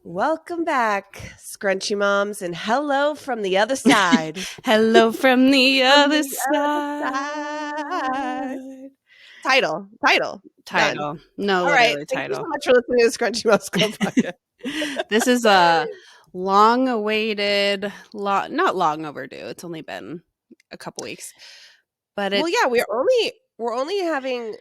Welcome back, Scrunchy Moms, and hello from the other side. Hello from the From other the other side. side. Title. Done. Title. No, All right. literally Thank you so title. much for listening to the Scrunchy Moms Club podcast. This is a long awaited, not long overdue. It's only been a couple weeks. But Well, it's yeah, we're only having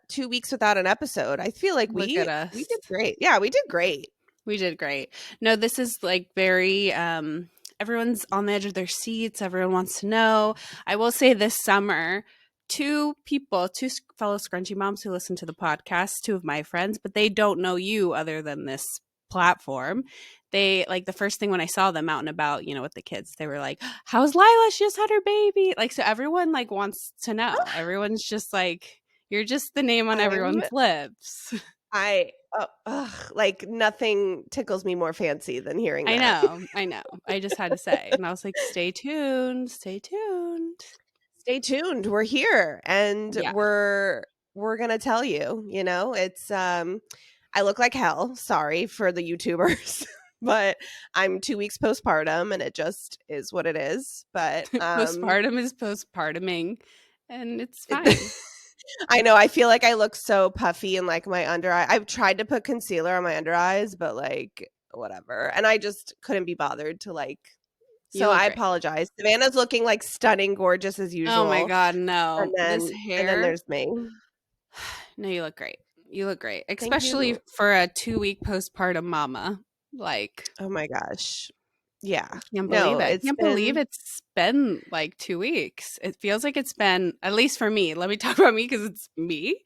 2 weeks without an episode. I feel like look at we us. did great. Yeah, we did great. We did great. No, this is like very everyone's on the edge of their seats. Everyone wants to know. I will say this summer, two fellow Scrunchy Moms who listen to the podcast, two of my friends, but they don't know you other than this platform. They like the first thing when I saw them out and about, with the kids, they were like, "How's Lyla? She just had her baby." Like, so everyone like wants to know. Everyone's just like, you're just the name on I'm everyone's lips. I like nothing tickles me more fancy than hearing I that. know. I know. I just had to say. And I was like, stay tuned. Stay tuned. Stay tuned. We're here and Yeah. we're going to tell you, it's I look like hell. Sorry for the YouTubers. But I'm 2 weeks postpartum and it just is what it is. But Postpartum is postpartuming and it's fine. I know I feel like I look so puffy and like my under eye. I've tried to put concealer on my under eyes, but like whatever. And I just couldn't be bothered to like You so look I great. apologize. Savannah's looking like stunning gorgeous as Oh my usual. God. And No. This then hair. there's me. No, you look great. You look great. Thank Especially you. for a 2-week postpartum mama. Like, Oh my gosh. Yeah. can't believe No, it. it's Can't believe been it's been like 2 weeks. It feels like it's been, at least for me. Let me talk about me because it's me.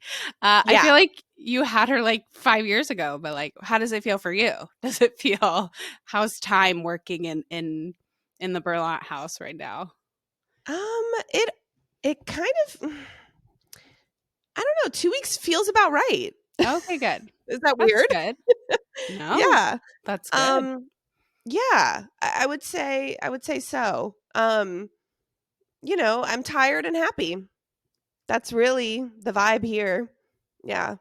I yeah. feel like you had her like 5 years ago, but like, how does it feel for you? Does it feel? How's time working in the Burlant house right now? It kind of I don't know, 2 weeks feels about right. Okay, good. Is that That's weird? good. No, Yeah. that's good. Um yeah, I would say so. I'm tired and happy. That's really the vibe here. Yeah.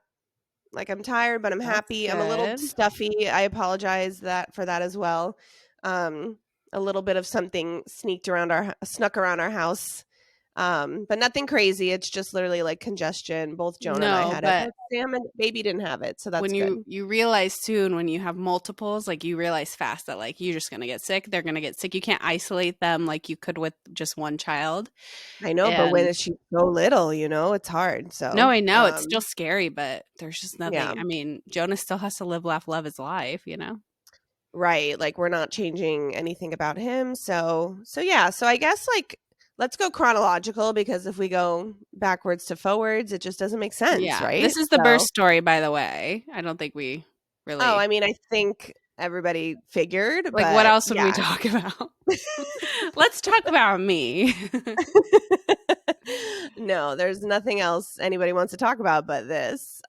Like I'm tired, but I'm That's happy. I'm a little good. stuffy. I apologize for that as well. Um, a little bit of something snuck around our house. But nothing crazy. It's just literally like congestion. Both Jonah and I No, had it, but but Sam and baby didn't have it, so that's when good. you realize soon when you have multiples, like you realize fast that like you're just gonna get sick, they're gonna get sick. You can't isolate them like you could with just one child. I know, but And she's so little, it's hard. no, So, I know it's still scary, but there's just yeah, nothing. I mean, Jonas still has to live, laugh, love his life. right. Like we're not changing anything about him. So yeah. So I guess like let's go chronological because if we go backwards to forwards, it just doesn't make sense, Yeah. right? This is the birth So, story, by the way. I don't think we oh, really I mean, I think everybody figured, like what but else would we yeah. talk about? Let's talk about me. No, there's nothing else anybody wants to talk about but this.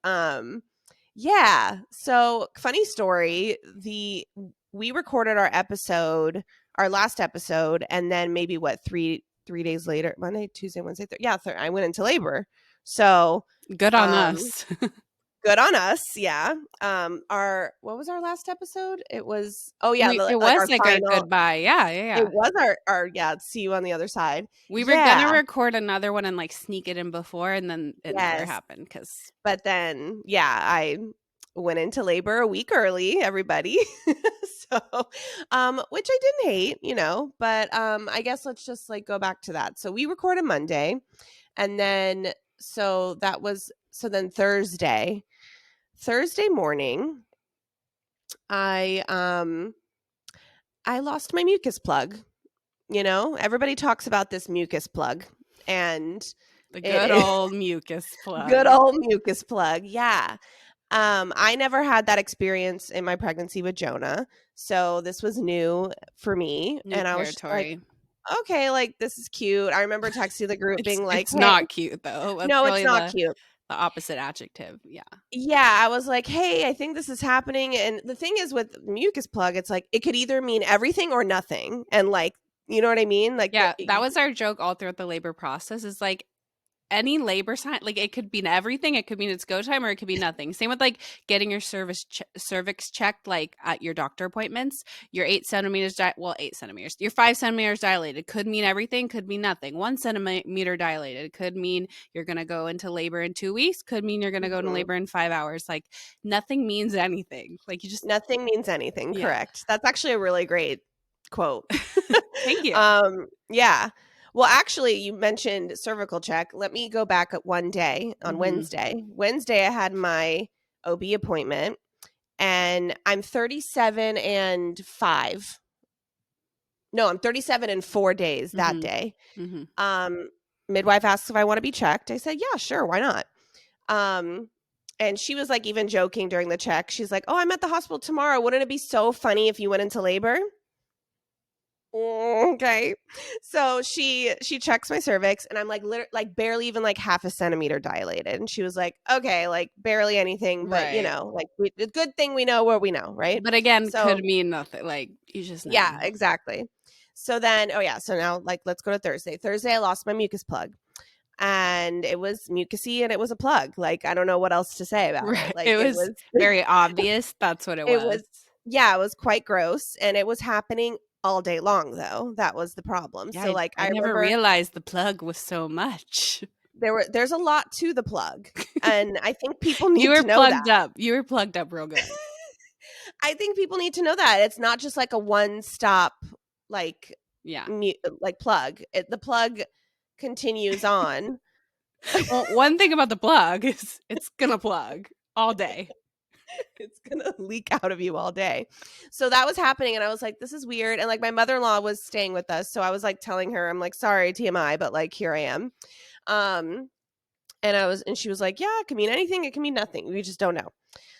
Yeah. So, funny story, we recorded our last episode, and then maybe what, 3 days later, Monday, Tuesday, Wednesday, yeah, I went into labor. So, Good on um us. good on us. Yeah. Our what was our last episode? It was It like was our like our final. goodbye. Yeah, yeah, It yeah. was our yeah. See you on the other side. We were gonna Yeah. record another one and like sneak it in before, and then it never Yes. happened because But then yeah, I went into labor a week early. Everybody. So, which I didn't hate, but I guess let's just like go back to that. So we recorded Monday, and then then Thursday morning, I lost my mucus plug. Everybody talks about this mucus plug, and the it good is old mucus good plug. old mucus plug. Yeah. I never had that experience in my pregnancy with Jonah, so this was new for me, New and I was just like, territory. okay, like this is cute. I remember texting the group being like, It's hey, not cute though. That's no, it's really not the cute. opposite adjective. Yeah. Yeah, I was like, hey, I think this is happening. And the thing is with mucus plug, it's like it could either mean everything or nothing. And like, you know what I mean? Like Yeah, that was our joke all throughout the labor process is like any labor sign, like it could mean everything. It could mean it's go time or it could be nothing. Same with like getting your cervix checked, like at your doctor appointments. You're 8 centimeters, 8 centimeters. You're 5 centimeters dilated. Could mean everything, could mean nothing. 1 centimeter dilated could mean you're going to go into labor in 2 weeks, could mean you're going to go into Mhm. labor in 5 hours. Like nothing means anything. Like you just, Nothing means anything, yeah. correct. That's actually a really great quote. Thank you. Yeah. Well, actually, you mentioned cervical check. Let me go back at one day on Mhm. Wednesday. Wednesday, I had my OB appointment, and I'm 37 and 5. No, I'm 37 and 4 days that Mhm. day. Mhm. Um, Midwife asks if I want to be checked. I said, yeah, sure, why not? Um, and she was like even joking during the check. She's like, "Oh, I'm at the hospital tomorrow. Wouldn't it be so funny if you went into labor?" Okay. So she checks my cervix and I'm like like barely even like half a centimeter dilated. And she was like, "Okay, like barely anything, but Right. like the good thing we know what we know, right?" But again, So, could mean nothing. Like you just never yeah, know. exactly. So then, oh yeah, so now like let's go to Thursday. Thursday I lost my mucus plug. And it was mucusy and it was a plug. Like I don't know what else to say about it. Right. Like It it was was very obvious. That's what it it was. was yeah, it was quite gross and it was happening all day long though. That was the problem. Yeah, So like I I never remember realized the plug was so much. there's a lot to the plug. And I think people You need were to know that. plugged up. You were plugged up real good. I think people need to know that. It's not just like a one-stop like Yeah. like plug. The plug continues on. Well, one thing about the plug is it's gonna plug all day. It's gonna leak out of you all day. So that was happening, and I was like, "This is weird." And like my mother-in-law was staying with us, so I was like telling her, "I'm like, sorry, TMI, but like here I am." Um, and she was like, "Yeah, it can mean anything. It can mean nothing. We just don't know."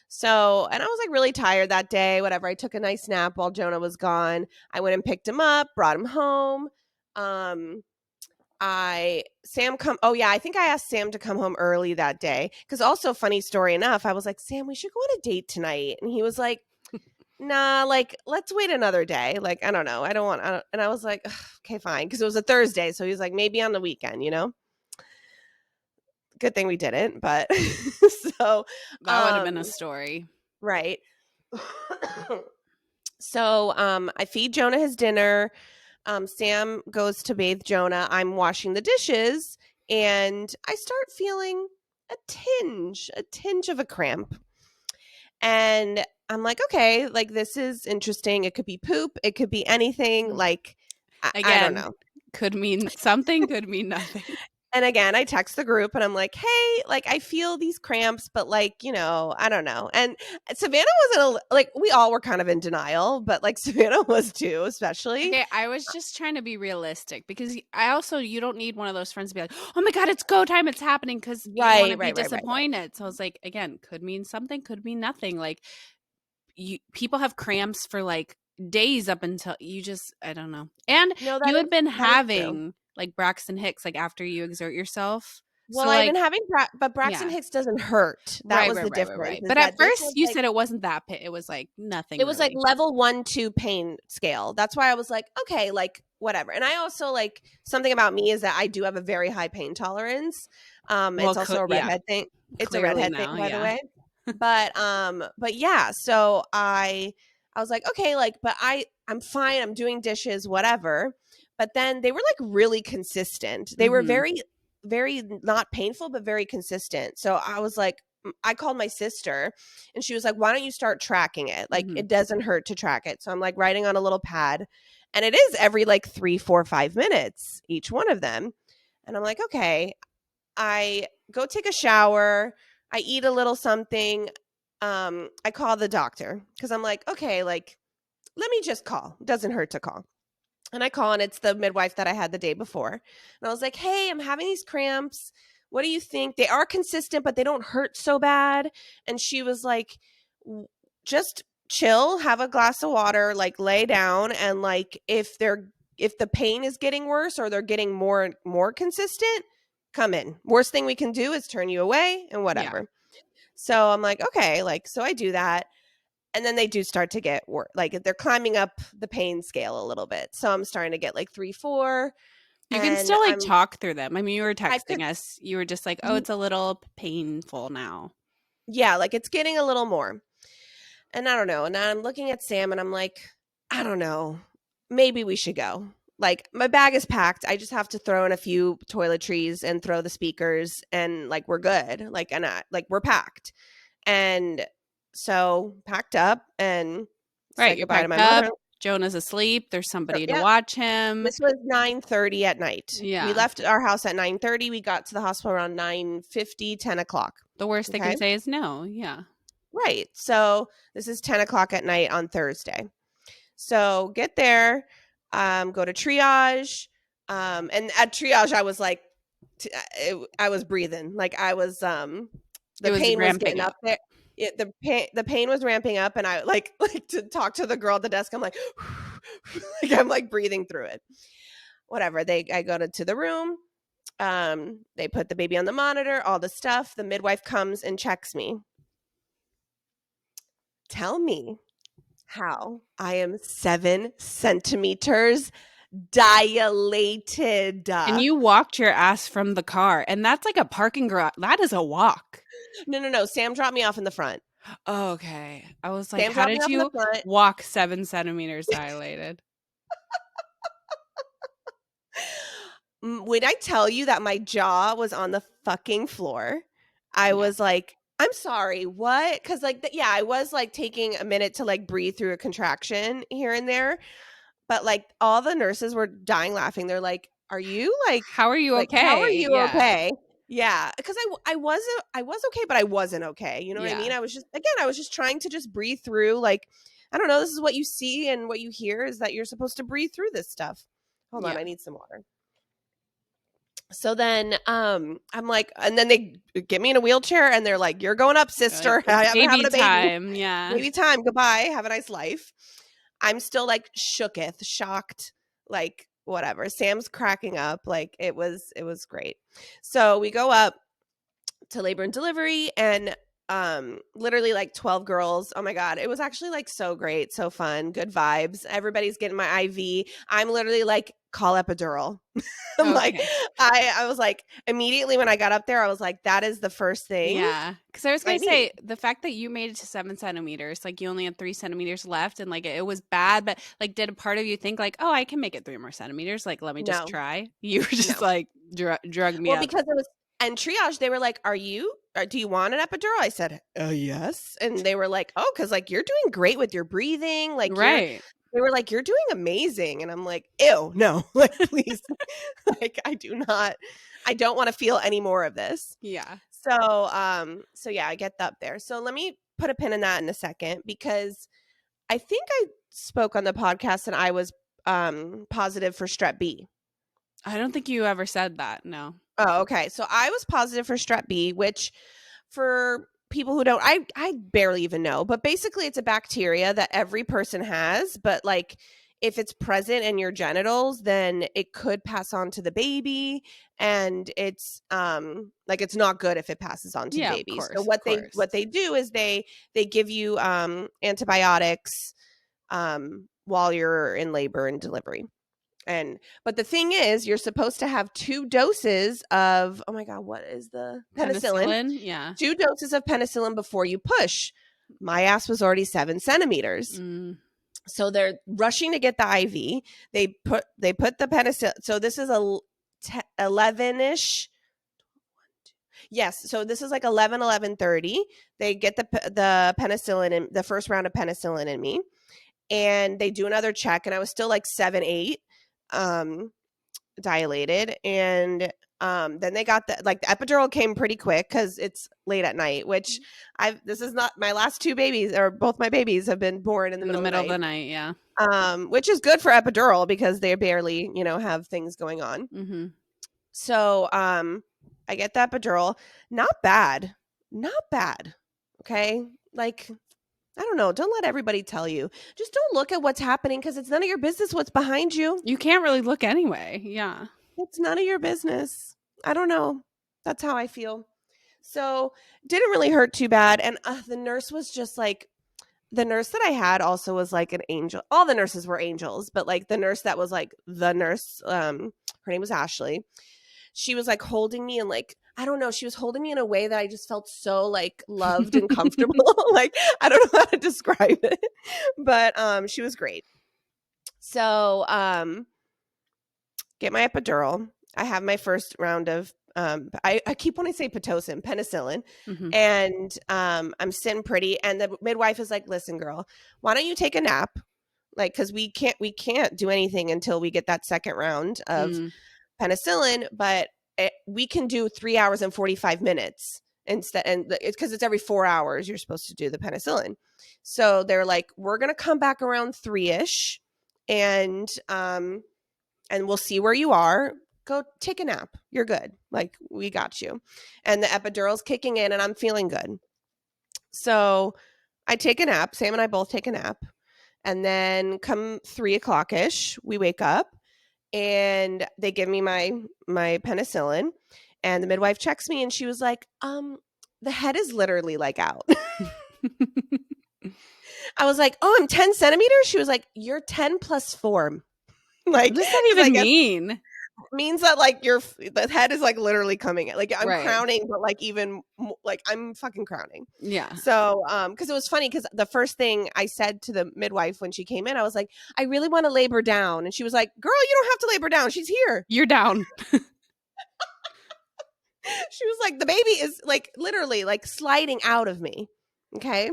So, and I was like really tired that day. Whatever. I took a nice nap while Jonah was gone. I went and picked him up, brought him home. Um, I Sam come oh yeah, I think I asked Sam to come home early that day. Cause also funny story enough, I was like, Sam, we should go on a date tonight. And he was like, nah, like let's wait another day. Like, I don't know. I don't and I was like, "Ugh, okay, fine. Cause it was a Thursday. So he was like, maybe on the weekend, you know? Good thing we didn't, but so That would have been a um story. right. So I feed Jonah his dinner. Sam goes to bathe Jonah. I'm washing the dishes, and I start feeling a tinge of a cramp. And I'm like, okay, like this is interesting. It could be poop. It could be anything. Like, I don't Again, know. could mean something, could mean nothing. And again, I text the group and I'm like, hey, like I feel these cramps, but like, I don't know. And Savannah wasn't like, we all were kind of in denial, but like Savannah was too, especially. Okay, I was just trying to be realistic because you don't need one of those friends to be like, oh my God, it's go time, it's happening, because you don't want Right, to be right, right, right, right. disappointed. So I was like, again, could mean something, could mean nothing. Like people have cramps for like days up until I don't know. And No, you had been that is true. having like Braxton Hicks like after you exert yourself. Well, So I've been like, having, but Braxton yeah. Hicks doesn't hurt. That Right, was right, the right, right, difference. right. Is But at that this first was you like said it wasn't that it was like nothing it was like really. level 1-2 pain scale. That's why I was like, okay, like whatever. And I also like something about me is that I do have a very high pain tolerance. Well, It's also a yeah, redhead thing. It's a clearly redhead thing, now, by the yeah. way. But yeah. So I was like, okay, like, but I'm fine. I'm doing dishes, whatever. But then they were like really consistent. They were Mhm. very, very not painful, but very consistent. So I was like, I called my sister and she was like, why don't you start tracking it? Like, Mhm. it doesn't hurt to track it. So I'm like writing on a little pad and it is every like 3, 4, 5 minutes, each one of them. And I'm like, okay. I go take a shower. I eat a little something. I call the doctor because I'm like, okay, like, let me just call. It doesn't hurt to call. And I call and it's the midwife that I had the day before. And I was like, hey, I'm having these cramps. What do you think? They are consistent, but they don't hurt so bad. And she was like, just chill, have a glass of water, like lay down. And like, if the pain is getting worse or they're getting more consistent, come in. Worst thing we can do is turn you away and Yeah. whatever. So I'm like, okay, like, so I do that and then they do start to get worse. Like they're climbing up the pain scale a little bit. So I'm starting to get like 3, 4. You can And still like talk through them. I mean, you were I could, texting us. You were just like, "Oh, it's a little painful now." yeah, like it's getting a little more. And I don't know. And I'm looking at Sam and I'm like, I don't know. Maybe we should go. Like my bag is packed. I just have to throw in a few toiletries and throw the speakers and like we're good. Like like we're packed. And so packed up and Right, said you're goodbye to packed my up. mother. Jonah's asleep. There's So, somebody to yeah, watch him. this was 9:30 at night. We Yeah. left our house at 9:30. We got to the hospital around 9:50, 10 o'clock. The worst they Okay. can say is no. Yeah. Right. So this is 10 o'clock at night on Thursday. So get there, go to triage. And at triage, I was like, I was breathing. Like I was, It the was pain was ramping getting up up. there. The pain was ramping up, and I like to talk to the girl at the desk. I'm like, like I'm like breathing through it. Whatever. I go to the room. They put the baby on the monitor, all the stuff. The midwife comes and checks me. Tell me how I am 7 centimeters dilated. And you walked your ass from the car. And that's like a parking garage. That is a walk. No. Sam dropped me off in the front. Okay. I was like, Sam how dropped me did off in the you front. walk 7 centimeters dilated? When I tell you that my jaw was on the fucking floor, I Yeah. was like, I'm sorry, what? Because like, yeah, I was like taking a minute to like breathe through a contraction here and there. But like all the nurses were dying laughing. They're like, "Are you How are you how are okay? you Yeah. okay?" Yeah, because I was okay, but I wasn't okay. You know what I Yeah. mean? I was just again, I was just trying to just breathe through. Like, I don't know. This is what you see and what you hear is that you're supposed to breathe through this stuff. Hold on, Yeah. I need some water. So then I'm like, and then they get me in a wheelchair and they're like, "You're going up, Like, sister. it's I'm having baby a baby. time. Yeah. Baby time. Goodbye. Have a nice life." I'm still like shooketh, shocked, like whatever. Sam's cracking up. Like it was great. So we go up to labor and delivery and literally like 12 girls. Oh my god, it was actually like so great, so fun, good vibes. Everybody's getting my IV. I'm literally like, call epidural. I'm like, Okay. I was like, immediately when I got up there, I was like, that is the first thing Yeah. Because I was I going to need. say the fact that you made it to 7 centimeters, like you only had 3 centimeters left and like it was bad, but like did a part of you think like, oh, I can make it 3 more centimeters? Like, let me just No, try. You were just no. like, drug me Well, up. because it was and triage, they were like, do you want an epidural? I said, yes. And they were like, oh, because like you're doing great with your breathing. Like Right. they were like, you're doing amazing. And I'm like, ew, no, like please. Like I don't want to feel any more of this. Yeah. So yeah, I get up there. So let me put a pin in that in a second because I think I spoke on the podcast and I was positive for strep B. I don't think you ever said that. No. Oh, okay. So I was positive for strep B, which for people who don't, I barely even know, but basically it's a bacteria that every person has, but like if it's present in your genitals, then it could pass on to the baby and it's like it's not good if it passes on to the Yeah, of baby. So course. Of course. what they do is they give you antibiotics while you're in labor and delivery. But the thing is, you're supposed to have 2 doses of, oh my god, what is the penicillin? Penicillin. Yeah. 2 doses of penicillin before you push. My ass was already 7 centimeters. Mm. So they're rushing to get the IV. They put the penicillin. So this is 11ish. Yes, so this is like 11:30. They get the penicillin in the first round of penicillin in me, and they do another check, and I was still like 7, 8. Dilated and then they got the epidural came pretty quick because it's late at night, which this is not my last 2 babies or both my babies have been born in the In the middle of the middle of night, the night. Yeah. which is good for epidural because they barely have things going on. Mm-hmm. So I get the epidural. Not bad, okay, like I don't know. Don't let everybody tell you. Just don't look at what's happening because it's none of your business what's behind you. You can't really look anyway. Yeah. It's none of your business. I don't know. That's how I feel. So didn't really hurt too bad. And the nurse was just like, the nurse that I had also was like an angel. All the nurses were angels, but like the nurse that was like the nurse Her name was Ashley. She was like holding me and like, I don't know, she was holding me in a way that I just felt so like loved and comfortable. Like, I don't know how to describe it, but she was great. So get my epidural. I have my first round of I keep when I say Pitocin, penicillin, Mhm. and I'm sitting pretty, and the midwife is like, "Listen, girl, why don't you take a nap? Like, because we can't do anything until we get that second round of Mm. penicillin, but we can do 3 hours and 45 minutes instead, and it's because it's every 4 hours you're supposed to do the penicillin. So they're like, we're gonna come back around 3ish, and we'll see where you are. Go take a nap. You're good. Like, we got you. And the epidural's kicking in, and I'm feeling good. So I take a nap. Sam and I both take a nap. And then come 3 o'clock ish, we wake up and they give me my penicillin. And the midwife checks me and she was like, the head is literally like out. I was like, oh, I'm 10 centimeters. She was like, you're 10 plus 4. Like, What does that because I even guess mean? means that like the head is like literally coming in. Like, I'm Right. crowning, but like even like I'm fucking crowning. Yeah. So because it was funny, because the first thing I said to the midwife when she came in, I was like, I really want to labor down, and she was like, girl, you don't have to labor down, she's here. You're down. She was like, the baby is like literally like sliding out of me. Okay,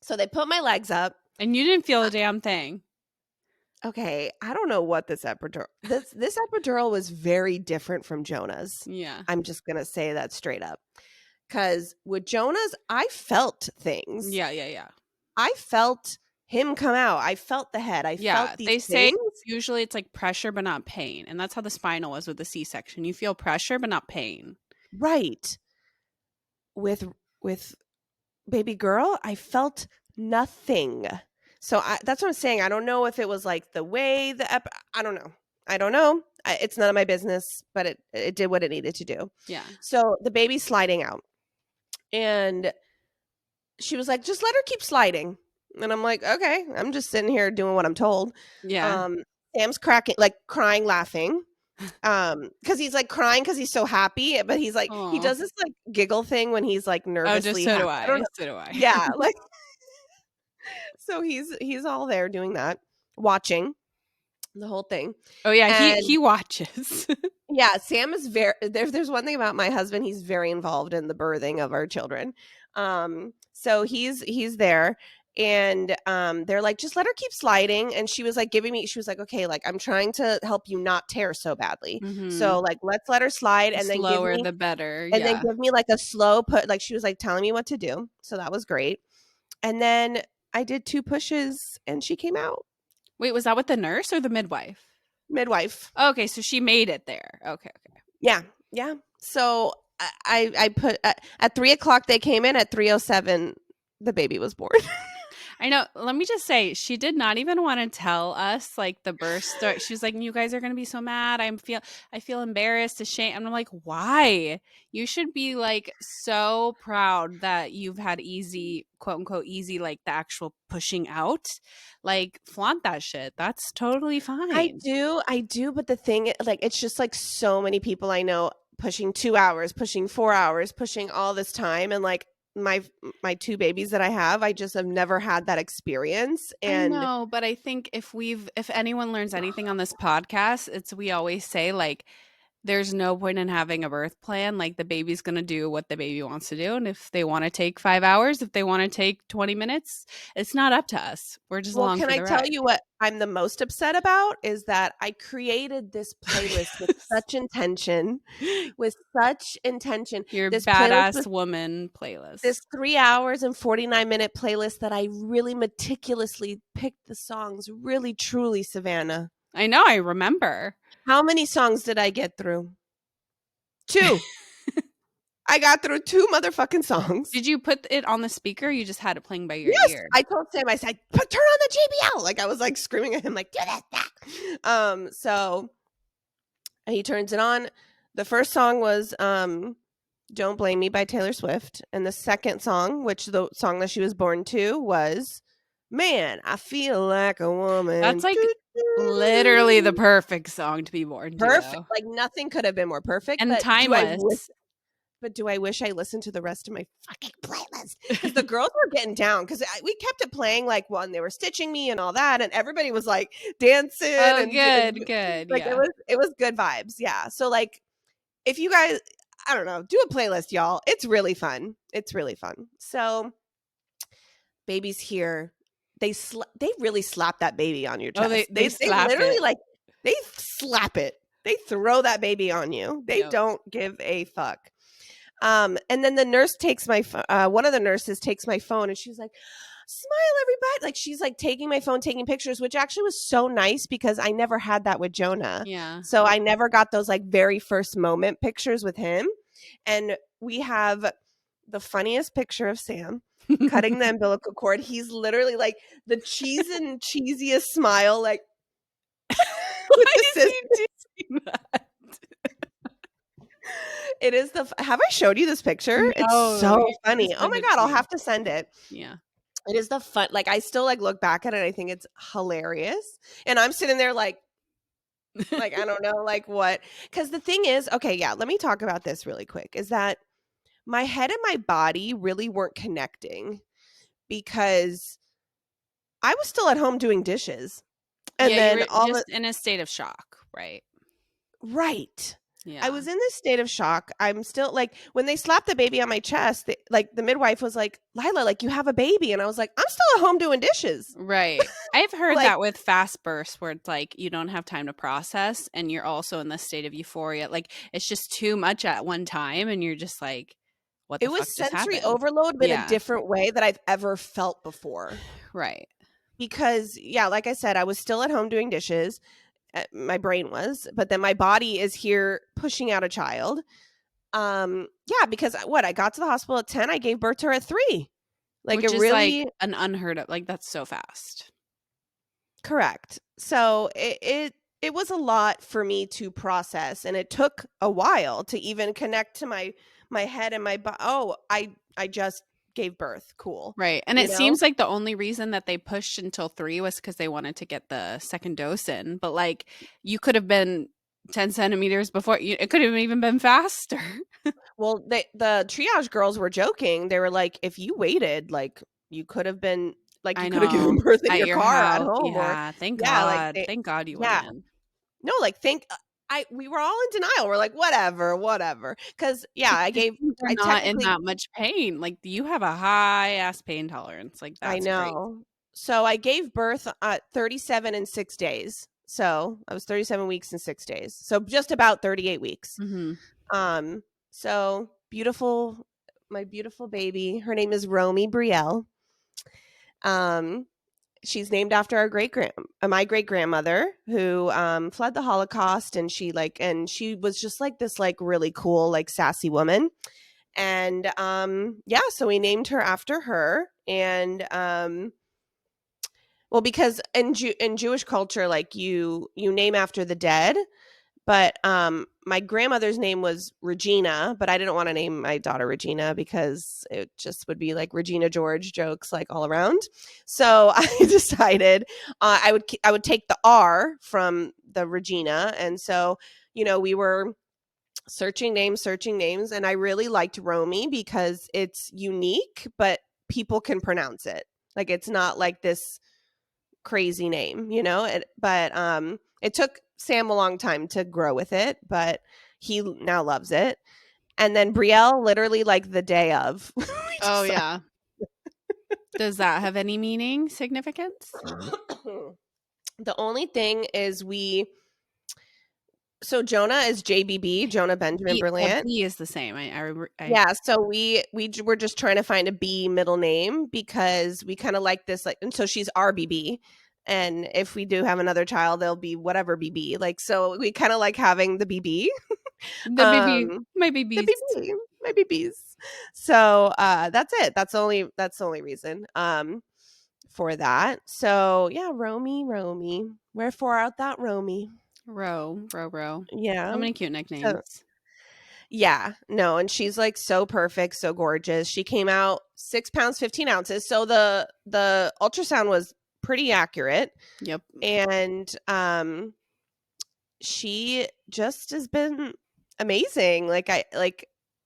so they put my legs up. And you didn't feel a damn thing. Okay, I don't know what this epidural was very different from Jonah's. Yeah. I'm just gonna say that straight up, because with Jonah's, I felt things. Yeah. I felt him come out. I felt the head. I Yeah. felt these They say things. usually it's like pressure but not pain. And that's how the spinal was with the C-section. You feel pressure but not pain. Right. With baby girl, I felt nothing. So that's what I'm saying. I don't know if it was like the way I don't know. I don't know. It's none of my business, but it did what it needed to do. Yeah. So the baby's sliding out, and she was like, just let her keep sliding. And I'm like, okay, I'm just sitting here doing what I'm told. Yeah. Sam's cracking, like crying, laughing. Because he's like crying because he's so happy, but he's like, he Aw. does this like giggle thing when he's like Oh, just nervously so do happy. I don't I. know. So do I. Yeah, like so he's all there doing that, watching the whole thing. Oh yeah, And he watches. yeah, Sam is very there's one thing about my husband, he's very involved in the birthing of our children. So he's there, and they're like, just let her keep sliding, and she was like she was like, okay, like I'm trying to help you not tear so badly. So Mhm. like let's let her slide, The and then slower the better. Yeah. give me like a slow put, like she was like telling me what to do. So that was great. And then I did 2 pushes and she came out. Wait, was that with the nurse or the midwife? Midwife. Okay, so she made it there. Okay. Yeah. Yeah. So I put at 3 o'clock, they came in. At 3:07, the baby was born. I know. Let me just say, she did not even want to tell us like the birth story. She was like, "You guys are gonna be so mad. I feel embarrassed, ashamed." And I'm like, "Why? You should be like so proud that you've had easy, quote unquote, easy, like the actual pushing out. Like flaunt that shit. That's totally fine." I do, but the thing, like, it's just like so many people I know pushing 2 hours, pushing 4 hours, pushing all this time, and like my 2 babies that I have, I just have never had that experience. I And know, but I think if anyone learns anything on this podcast, it's we always say like there's no point in having a birth plan. Like the baby's going to do what the baby wants to do. And if they want to take 5 hours, if they want to take 20 minutes, it's not up to us. We're just well, along can for I the tell ride. you what I'm the most upset about is that I created this playlist with such intention, with such intention. Your This playlist badass was woman playlist. this 3 hours and 49-minute playlist that I really meticulously picked the songs, really truly, Savannah. I know, I remember. How many songs did I get through? 2. I got through 2 motherfucking songs. Did you put it on the speaker? Or you just had it playing by your Yes, ear. I told Sam, I said, turn on the JBL. Like I was like screaming at him, like, do this. So he turns it on. The first song was Don't Blame Me by Taylor Swift. And the second song, which the song that she was born to, was Man, I feel like a That's woman. like Doo, doo, literally the doo. perfect song to be born to, Perfect. though. Like nothing could have been more perfect. And timeless. But do I wish I listened to the rest of my fucking playlist? Because the girls were getting down because we kept it playing like when they were stitching me and all that, and everybody was like dancing Oh, and good, good. like Yeah. it was good vibes. Yeah. So like if you guys, I don't know, do a playlist, y'all. It's really fun. It's really fun. So baby's here. They really slap that baby on your Oh, they chest. they They slap literally it. like they slap it. They throw that baby on you. They Yep. don't give a fuck. And then the nurse takes one of the nurses takes my phone and she's like, smile everybody. Like she's like taking my phone, taking pictures, which actually was so nice because I never had that with Jonah. Yeah. So I never got those like very first moment pictures with him. And we have the funniest picture of Sam cutting the umbilical cord. He's literally like the cheesiest smile, like Why with the is scissors. he doing that? It is have I showed you this picture? It's No, so you need to funny. Oh send my it God, to I'll me. have to send it. Yeah. It is the fun. Like I still like look back at it. I think it's hilarious. And I'm sitting there like I don't know, like what? Because the thing is, okay, yeah. Let me talk about this really quick. Is that my head and my body really weren't connecting because I was still at home doing dishes, and Yeah, you then were all the just in a state of shock, right? right. I Yeah. was in this state of shock. I'm still like when they slapped the baby on my chest, like the midwife was like, "Lyla, like you have a baby," and I was like, "I'm still at home doing dishes." Right. I've heard Like that with fast bursts where it's like you don't have time to process and you're also in this state of euphoria. Like it's just too much at one time and you're just like, what it the was fuck just sensory happened? overload, but in a Yeah. different way that I've ever felt before. Right. Because, yeah, like I said, I was still at home doing dishes. My brain was, but then my body is here pushing out a child. Yeah, because what I got to the hospital at 10, I gave birth to her at 3. Like it Which is like really an unheard of, like that's so fast. correct. So it was a lot for me to process, and it took a while to even connect to my head and my oh, I just gave birth. Cool. Right. And You it know? seems like the only reason that they pushed until 3 was because they wanted to get the second dose in. But like you could have been 10 centimeters before. It could have even been faster. Well, the triage girls were joking. They were like, if you waited, like you could have been like I you could have given know. birth in At your your car at house. home or Yeah. Thank yeah, like God. Thank God you went yeah. in. No, like think I we were all in denial. We're like, whatever, whatever. Cause yeah, Because you were I not in technically that much pain. Like you have a high ass pain tolerance. Like I that's crazy. know. So I gave birth at 37 and 6 days. So I was 37 weeks and 6 days. So just about 38 weeks. Mm-hmm. Um, so beautiful, my beautiful baby. Her name is Romy Brielle. Um, she's named after my great grandmother who fled the Holocaust, and she was just like this like really cool like sassy woman. And yeah, so we named her after her. And well, because in Jewish culture, like you name after the dead. But my grandmother's name was Regina, but I didn't want to name my daughter Regina because it just would be like Regina George jokes like all around. So I decided I would take the R from the Regina, and so we were searching names, and I really liked Romy because it's unique, but people can pronounce it. Like it's not like this crazy name, but it took Sam a long time to grow with it, but he now loves it. And then Brielle, literally like the day of, we Oh decided. yeah. Does that have any meaning, significance? The only thing is so Jonah is JBB, Jonah Benjamin The Brilliant. B is the same. I remember. Yeah, so were just trying to find a B middle name because we kind of like this, like, and so she's RBB, and if we do have another child, they'll be whatever BB. Like, so we kind of like having the BB, The baby, um, my the babies. BB, my BBs. So that's it. That's the only reason for that. So yeah, Romy, wherefore art thou Romy? Row, row, row. So Yeah. many cute So nicknames. Yeah, no, and she's like so perfect, so gorgeous. She came out 6 pounds 15 ounces, so the ultrasound was pretty accurate, Yep. and she just has been amazing.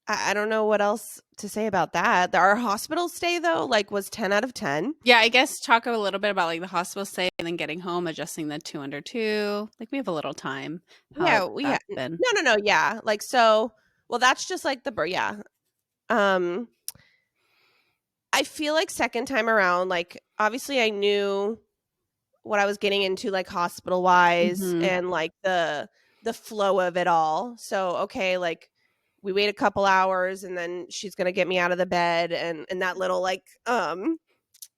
I don't know what else to say about that. Our hospital stay though, like, was 10 out of 10. Yeah, I guess talk a little bit about like the hospital stay and then getting home, adjusting the 2 under 2. Like we have a little time. How Yeah, yeah, that's been. no, yeah, like so. Well, that's just like yeah. Um, I feel like second time around, like obviously I knew what I was getting into, like hospital wise, Mm-hmm. and like the flow of it all. So okay, like we wait a couple hours and then she's gonna get me out of the bed, and that little like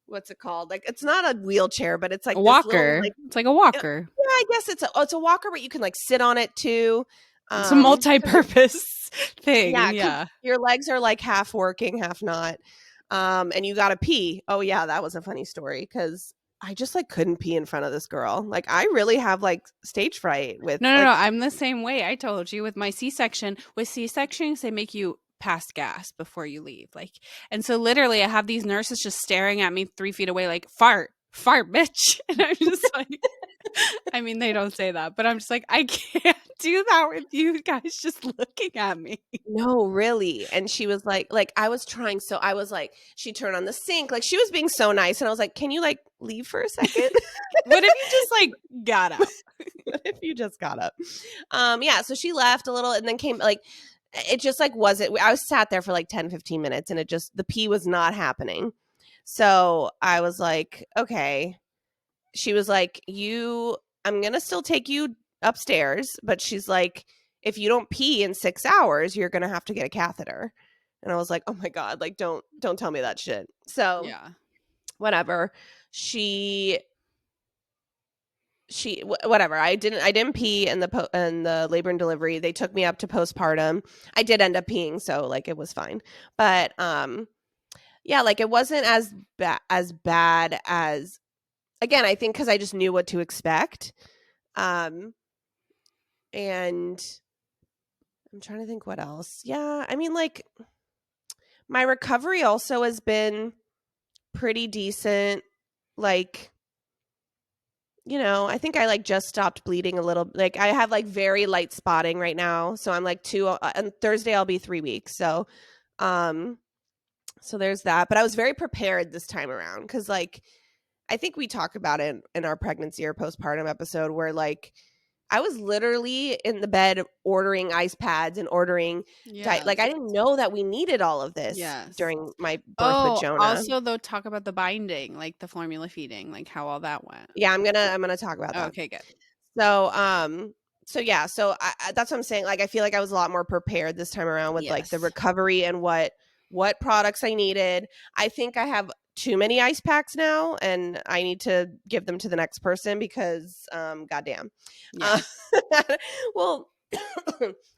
what's it called? Like it's not a wheelchair, but it's A like this little walker. like It's like a yeah, walker. I guess it's a walker, but you can like sit on it too. It's a 'Cause it, multi-purpose thing. yeah, because Yeah. your legs are like half working, half not. And you gotta pee. Oh yeah, that was a funny story because I just like couldn't pee in front of this girl. Like I really have like stage fright with No, no, no. like I'm the same way. I told you with my C-section. With C-sections, they make you pass gas before you leave. Like, and so literally, I have these nurses just staring at me 3 feet away, like fart, fart, bitch. And I'm just like, I mean, they don't say that, but I'm just like, I can't do that with you guys just looking at me. no, really. And she was like I was trying, so I was like, she turned on the sink, like she was being so nice, and I was like, can you like leave for a second? What if you just like got up? What if you just got up? Yeah, so she left a little and then came like it just like wasn't I was sat there for like 10-15 minutes and it just the pee was not happening. So I was like, okay. She was like, I'm gonna still take you upstairs, but she's like, if you don't pee in 6 hours, you're gonna have to get a catheter. And I was like, oh my God, like don't tell me that shit. So Yeah. whatever. Whatever. I didn't pee in the labor and delivery. They took me up to postpartum. I did end up peeing, so like it was fine. But yeah, like it wasn't as bad as, again, I think because I just knew what to expect. Um and I'm trying to think what else. Yeah, I mean, like my recovery also has been pretty decent. Like, I think I like just stopped bleeding a little. Like I have like very light spotting right now, so I'm like on Thursday I'll be 3 weeks. Um, so there's that. But I was very prepared this time around because like I think we talk about it in our pregnancy or postpartum episode where like I was literally in the bed ordering ice pads and ordering diet. Like Yes. I didn't know that we needed all of this Yes. during my birth with Oh, Jonah. also though, talk about the binding, like the formula feeding, like how all that went. Yeah, I'm gonna talk about that. Okay, good. So, yeah, so that's what I'm saying. Like, I feel like I was a lot more prepared this time around with like the Yes. recovery and what products I needed. I think I have too many ice packs now, and I need to give them to the next person because, goddamn. Yeah. Uh, well,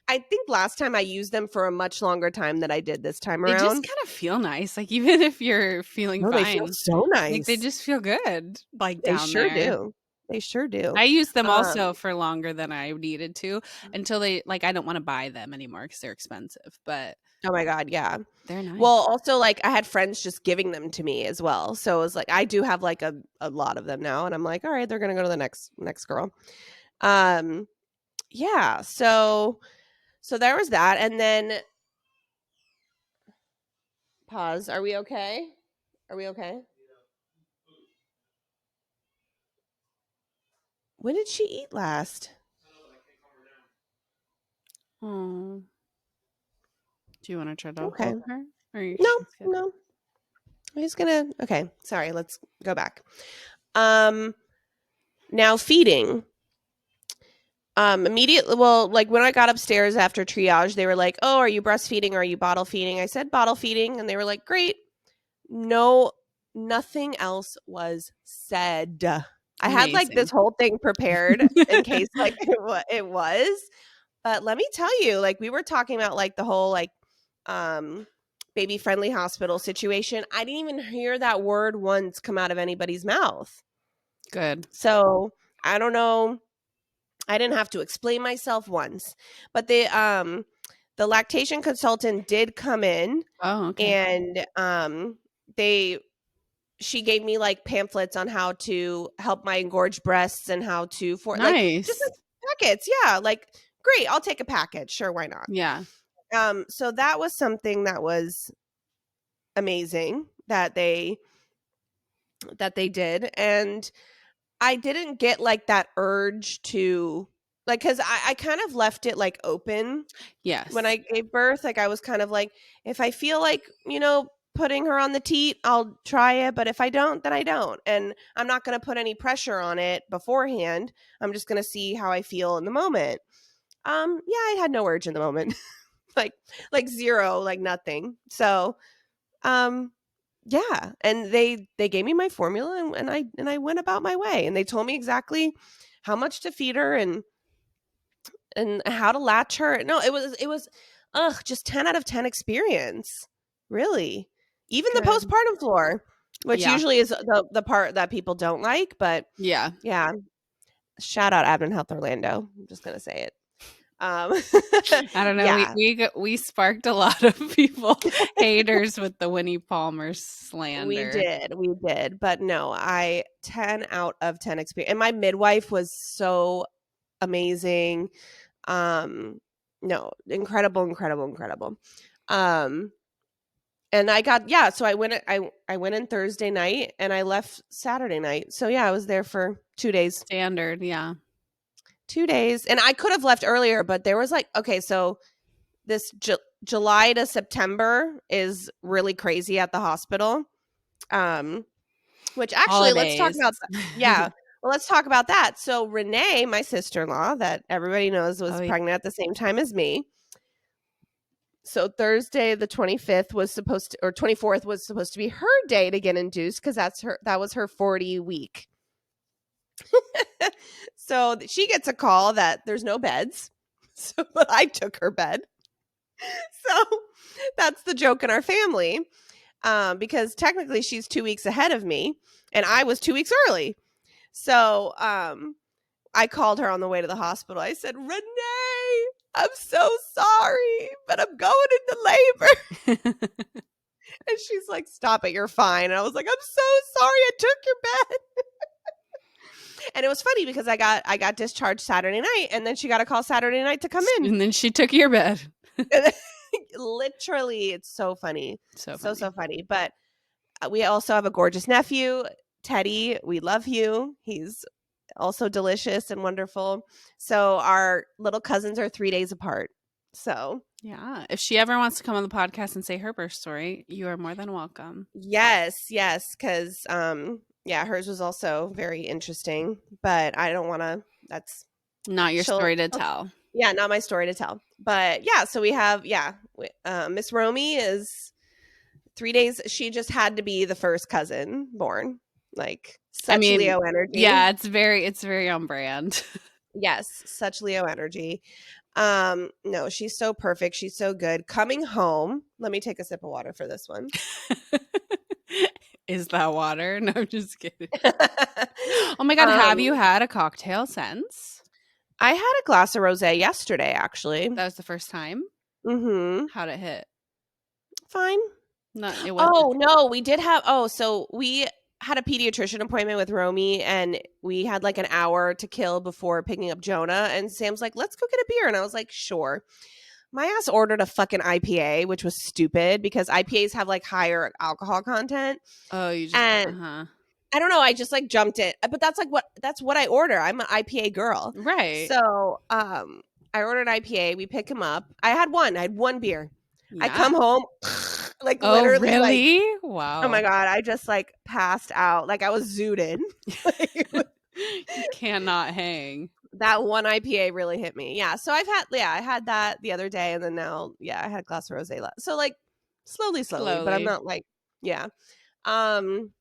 I think last time I used them for a much longer time than I did this time They just around. kind of feel nice. Like even if you're feeling No, they feel fine, so like they nice. just feel good like They down sure there. do. They sure do. I used them Um, also for longer than I needed to until they like I don't want to buy them anymore cuz they're expensive, but oh my God, yeah. they're Well, nice. also, like, I had friends just giving them to me as well. So it was like I do have like a lot of them now, and I'm like, all right, they're gonna go to the next girl. Um, yeah. So there was that, and then pause. Are we okay? Are we okay? When did she eat last? Oh. Do you want to try to Okay. hold her? Or No, she's good? no. I'm just gonna. Okay. Sorry. Let's go back. Um, now feeding. Immediately, well, like when I got upstairs after triage, they were like, "Oh, are you breastfeeding or are you bottle feeding?" I said bottle feeding, and they were like, "Great." No, nothing else was said. I had like Amazing. this whole thing prepared in case like it was, but let me tell you, like we were talking about like the whole like um baby friendly hospital situation. I didn't even hear that word once come out of anybody's mouth. Good. So, I don't know, I didn't have to explain myself once. But the lactation consultant did come in, Oh, okay. and she gave me like pamphlets on how to help my engorged breasts and how to like just Nice. like packets. Yeah, like great, I'll take a package. Sure, why not? Yeah. So that was something that was amazing that they did, and I didn't get like that urge to like, because I kind of left it like open when Yes. I gave birth. Like I was kind of like, if I feel like, putting her on the teat, I'll try it. But if I don't, then I don't. And I'm not going to put any pressure on it beforehand. I'm just going to see how I feel in the moment. Yeah, I had no urge in the moment. like zero, like nothing. So, um, yeah. And they gave me my formula, and I went about my way, and they told me exactly how much to feed her, and how to latch her. No, it was just 10 out of 10 experience. Really. Even the Good. postpartum floor, which Yeah. usually is the part that people don't like, but Yeah. yeah. Shout out Advent Health Orlando. I'm just gonna say it. Um I don't know. yeah, We sparked a lot of people haters with the Winnie Palmer slander. we did. But no, I 10 out of 10 experience. And my midwife was so amazing. No, incredible, incredible, incredible. Um and I got, yeah, so I went in Thursday night, and I left Saturday night. So yeah, I was there for 2 days. Standard, yeah. 2 days. And I could have left earlier, but there was like, okay, so this July to September is really crazy at the hospital. Which actually, let's talk Holidays. about that. Yeah. Well, let's talk about that. So Renee, my sister-in-law that everybody knows was Oh, yeah. pregnant at the same time as me. So Thursday the 25th was supposed to, or 24th was supposed to be her day to get induced, because that was her 40 week. So she gets a call that there's no beds. So, but I took her bed. So that's the joke in our family, because technically she's 2 weeks ahead of me, and I was 2 weeks early. So I called her on the way to the hospital. I said, Renee, I'm so sorry, but I'm going into labor. And she's like, stop it, you're fine. And I was like, I'm so sorry, I took your bed. And it was funny because I got discharged Saturday night, and then she got a call Saturday night to come in. And then she took your bed. Literally, it's so funny. So So, funny. so funny. But we also have a gorgeous nephew, Teddy. We love you. He's also delicious and wonderful. So our little cousins are 3 days apart. So Yeah. If she ever wants to come on the podcast and say her birth story, you are more than welcome. yes, because yeah, hers was also very interesting. But I don't want to. That's Not your she'll story to tell. Yeah, not my story to tell. But yeah, so we have Miss Romy is 3 days. She just had to be the first cousin born. Like I such mean, Leo energy. yeah, it's very on brand. Yes, such Leo energy. No, she's so perfect. She's so good. Coming home, let me take a sip of water for this one. Is that water? No, I'm just kidding. Oh my God, have you had a cocktail since? I had a glass of rosé yesterday, actually. That was the first time? Mm-hmm. How'd it hit? Fine. No, it wasn't. Oh no, we did have. Oh, so we had a pediatrician appointment with Romy, and we had like an hour to kill before picking up Jonah. And Sam's like, "Let's go get a beer," and I was like, "Sure." My ass ordered a fucking IPA, which was stupid because IPAs have like higher alcohol content, Oh, you just and I don't know. I just like jumped it, but that's what I order. I'm an IPA girl, right. so I ordered IPA. We pick him up. I had one beer. I Yeah. come home, like Oh, literally, like, really? oh my Wow. God, I just like passed out. Like I was zooted. You cannot hang. That one IPA really hit me. Yeah. So I had that the other day, and then now, yeah, I had a glass of rosé. So like slowly, but I'm Slowly. not like, yeah. Um,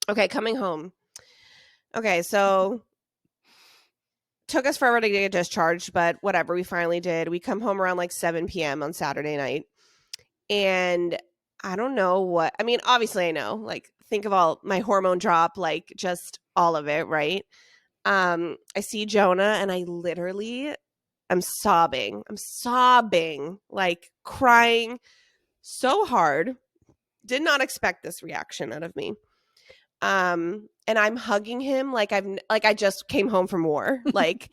okay, coming home. Okay, so took us forever to get discharged, but whatever, we finally did. We come home around like 7 p.m. on Saturday night. And I don't know what, I mean, obviously I know, like, think of all my hormone drop, like just all of it, right? I see Jonah, and I literally I'm sobbing. I'm sobbing, like crying so hard. Did not expect this reaction out of me. And I'm hugging him like I just came home from war. Like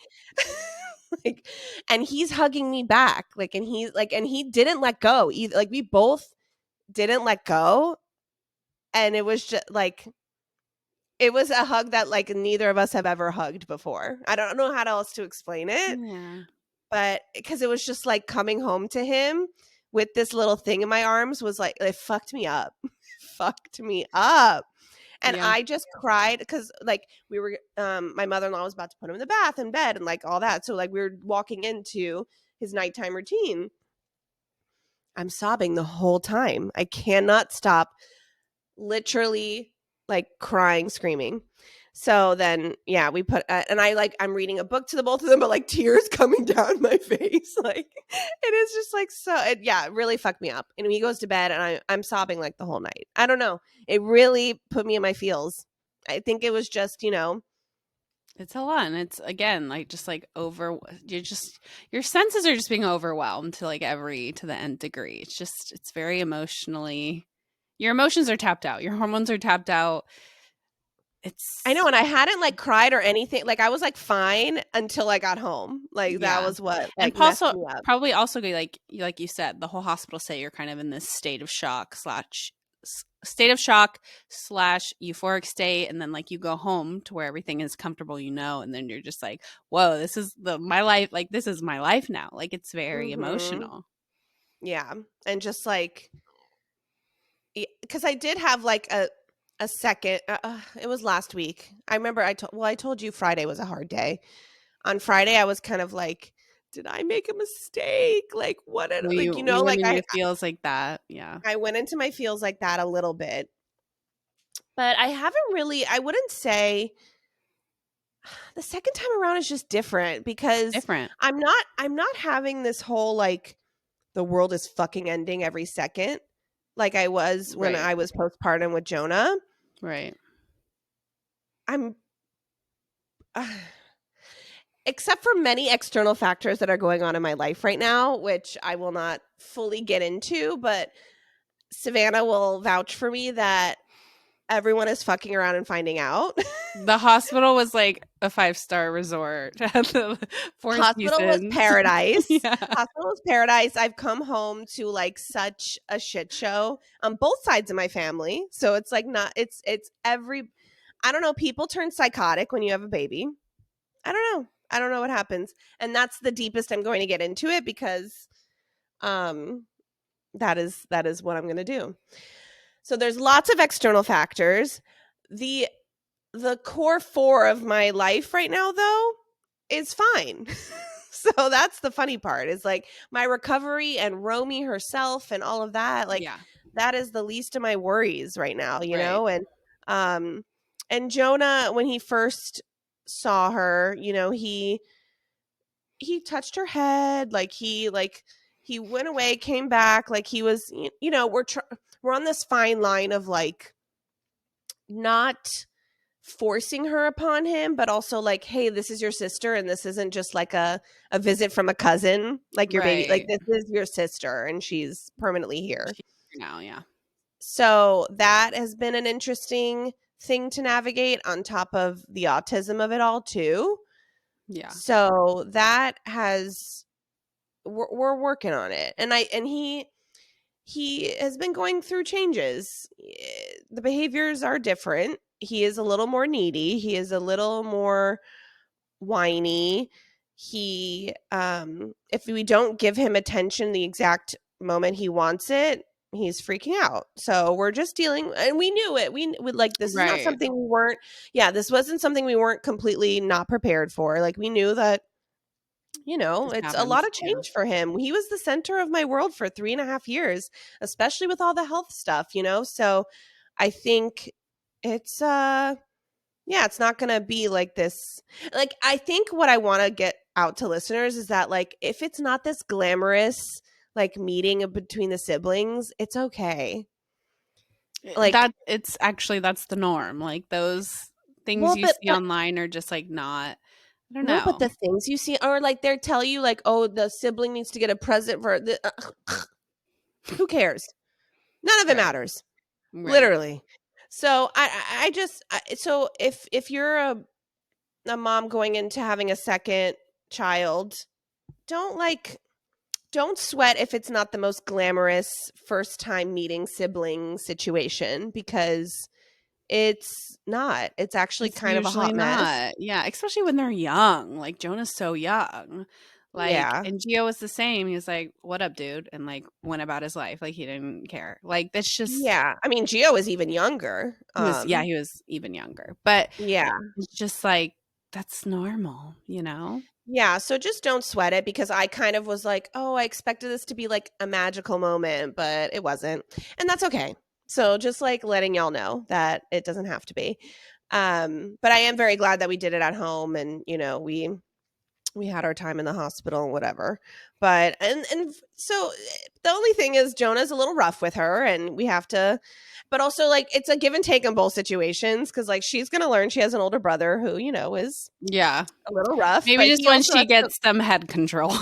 like and he's hugging me back. Like and he didn't let go either. Like we both didn't let go. And it was just like it was a hug that like neither of us have ever hugged before. I don't know how else to explain it, Yeah. but because it was just like coming home to him with this little thing in my arms was like it fucked me up. Fucked me up. And Yeah. I just cried because like we were my mother-in-law was about to put him in the bath in bed and like all that. So like we were walking into his nighttime routine. I'm sobbing the whole time. I cannot stop, literally like crying, screaming. So then, yeah, we put, and I'm reading a book to the both of them, but like tears coming down my face. Like it is just like, it really fucked me up. And he goes to bed and I'm sobbing like the whole night. I don't know. It really put me in my feels. I think it was just, It's a lot, and it's again like just like your senses are just being overwhelmed to like to the nth degree. It's very emotionally, your emotions are tapped out, your hormones are tapped out. I know. It's And I hadn't like cried or anything. Like I was like fine until I got home. Like that Yeah, was what and like messed me up. probably also like you said, the whole hospital say you're kind of in this state of shock slash euphoric state, and then like you go home to where everything is comfortable, and then you're just like, whoa, this is my life, like this is my life now, like it's very Mhm. emotional. Yeah. And just like because I did have like a second. It was last week. I remember I told you Friday was a hard day. On Friday, I was kind of like, did I make a mistake? Like what? Like You went like in your feels like that, yeah. I went into my feels like that a little bit, but I haven't really. I wouldn't say the second time around is just different because Different. I'm not having this whole like the world is fucking ending every second like I was when Right. I was postpartum with Jonah. Right. I'm except for many external factors that are going on in my life right now, which I will not fully get into, but Savannah will vouch for me that everyone is fucking around and finding out. The hospital was like a 5-star resort at the Four Hospital was Seasons. paradise. Yeah. Hospital was paradise. I've come home to like such a shit show on both sides of my family. So it's like not it's every I don't know, people turn psychotic when you have a baby. I don't know. I don't know what happens. And that's the deepest I'm going to get into it because um that is what I'm going to do. So there's lots of external factors. The the core 4 of my life right now though is fine. So that's the funny part is like my recovery and Romy herself and all of that, like Yeah. that is the least of my worries right now, Right. um and Jonah when he first saw her, he touched her head, he went away, came back, like he was, we're on this fine line of like not forcing her upon him, but also like, hey, this is your sister, and this isn't just like a visit from a cousin, like your baby, like Right. this is your sister, and she's permanently here. She's here now, yeah. So that has been an interesting thing to navigate on top of the autism of it all too. Yeah. So that has we're working on it, and he has been going through changes. The behaviors are different. He is a little more needy. He is a little more whiny. He if we don't give him attention the exact moment he wants it, he's freaking out. So we're just dealing, and we knew it. We like this is not Right. something we weren't this wasn't something we weren't completely not prepared for. Like we knew that This it's a lot happens. of Yeah. change for him. He was the center of my world for 3.5 years, especially with all the health stuff. So I think it's yeah, it's not gonna be like this. Like I think what I want to get out to listeners is that like if it's not this glamorous like meeting between the siblings, it's okay. Like That it's actually that's the norm. Like those things well, you but see online are just like not I don't No, but know. the things you see, or like they tell you like, oh, the sibling needs to get a present for the who cares? None of it Right. matters. Right. Literally. So I just so if you're a mom going into having a second child, don't like don't sweat if it's not the most glamorous first time meeting sibling situation, because it's not. It's actually It's kind of a usually hot mess. not. Yeah, especially when they're young. Like Jonah's so young. Like, Yeah. and Gio was the same. He was like, "What up, dude?" And like went about his life. Like he didn't care. Like that's just Yeah. I mean, Gio is even younger. he was yeah, he was even younger. But Yeah. it's just like that's normal, you know? Yeah, so just don't sweat it, because I kind of was like, "Oh, I expected this to be like a magical moment, but it wasn't." And that's okay. So just like letting y'all know that it doesn't have to be. But I am very glad that we did it at home, and we had our time in the hospital and whatever. But and so the only thing is Jonah's a little rough with her, and we have to, but also like it's a give and take in both situations, cuz like she's going to learn she has an older brother who, is Yeah. a little rough, Maybe but just he when also she has to. gets some head control.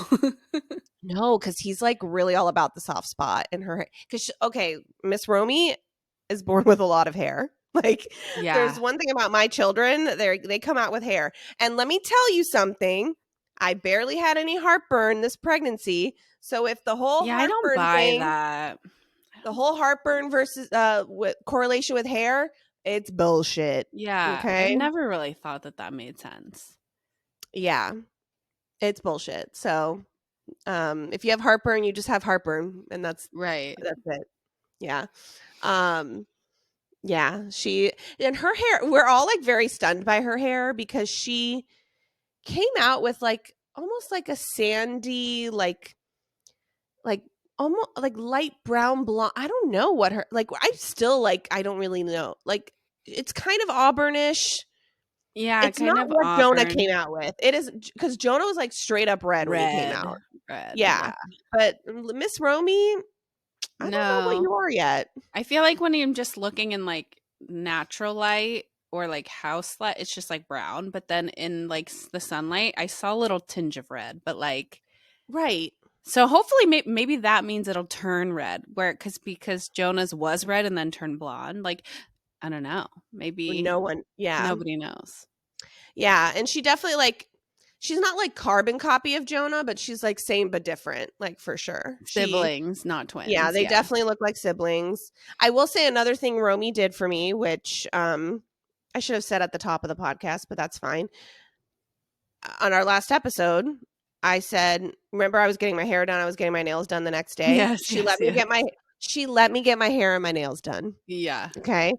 No, cuz he's like really all about the soft spot in her, cuz okay, Miss Romy is born with a lot of hair. Like there's Yeah. one thing about my children, they come out with hair. And let me tell you something, I barely had any heartburn this pregnancy. So if Yeah, I don't buy that. I the don't whole heartburn versus with correlation with hair, it's bullshit. Yeah, I've Okay? never really thought that that made sense. Yeah, it's bullshit. So, if you have heartburn, you just have heartburn, and Right. that's it. Yeah. Um yeah, she and her hair, we're all like very stunned by her hair, because she came out with like almost like a sandy, like almost like light brown blonde. I don't know what her, like I still like I don't really know. Like it's kind of auburnish. Yeah, It's not kind of what Jonah auburn. came out with. It is because Jonah was like straight up red when he came Red. out. Red, Yeah. yeah. But Miss Romy, I don't know what No. you are yet. I feel like when I'm just looking in like natural light or like house light, it's just like brown. But then in like the sunlight, I saw a little tinge of red. But like, Right. so hopefully maybe that means it'll turn red. Where because Jonah's was red and then turned blonde. Like I don't know. Maybe No one. Yeah. nobody knows. Yeah, and she definitely like she's not like carbon copy of Jonah, but she's like same but different, like for sure. Siblings, not Yeah, twins. they Yeah. definitely look like siblings. I will say another thing Romy did for me, which I should have said at the top of the podcast, but that's fine. On our last episode, I said, remember I was getting my hair done, I was getting my nails done the next day. Yes, yes, yes. She let me get my hair and my nails done. Yeah. Okay?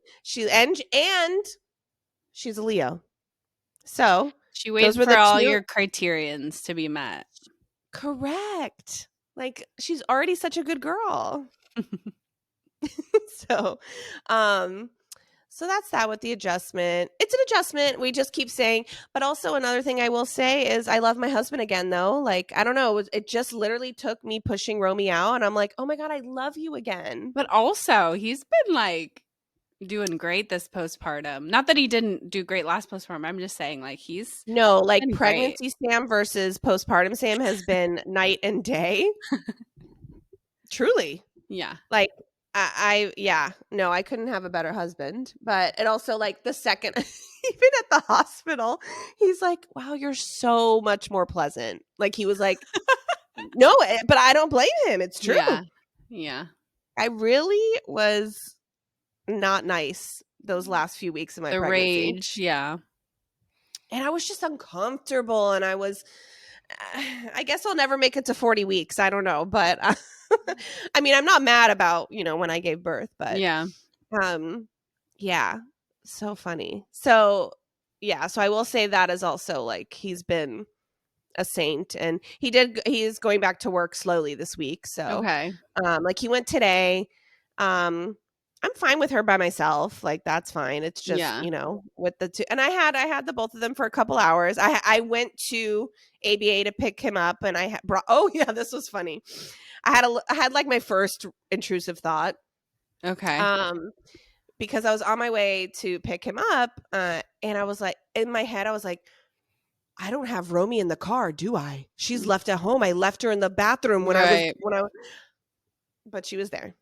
And she's a Leo. So, She those waited were for the all two. your criterions to be met. Correct. Like she's already such a good girl. So, um so that's that with the adjustment. It's an adjustment. We just keep saying, but also another thing I will say is I love my husband again though. Like I don't know, it just literally took me pushing Romy out, and I'm like, "Oh my god, I love you again." But also, he's been like doing great this postpartum. Not that he didn't do great last postpartum. I'm just saying like he's No, like been great. pregnancy Sam versus postpartum Sam has been night and day. Truly. Yeah. Like yeah, no, I couldn't have a better husband. But it also like the second even at the hospital, he's like, "Wow, you're so much more pleasant." Like he was like, "No, but I don't blame him. It's true." Yeah. Yeah. I really was not nice those last few weeks of my The pregnancy. rage. Yeah. And I was just uncomfortable, and I was I guess I'll never make it to 40 weeks. I don't know, but I mean, I'm not mad about, when I gave birth, but Yeah. um yeah, so funny. So, yeah, so I will say that is also like he's been a saint, and he's going back to work slowly this week. So, Okay. like he went today. I'm fine with her by myself. Like that's fine. It's just, Yeah. with the two, and I had the both of them for a couple hours. I went to ABA to pick him up, and brought oh yeah, this was funny. I had like my first intrusive thought. Okay. Um because I was on my way to pick him up, and I was like in my head I was like, I don't have Romy in the car, do I? She's left at home. I left her in the bathroom Right. but she was there.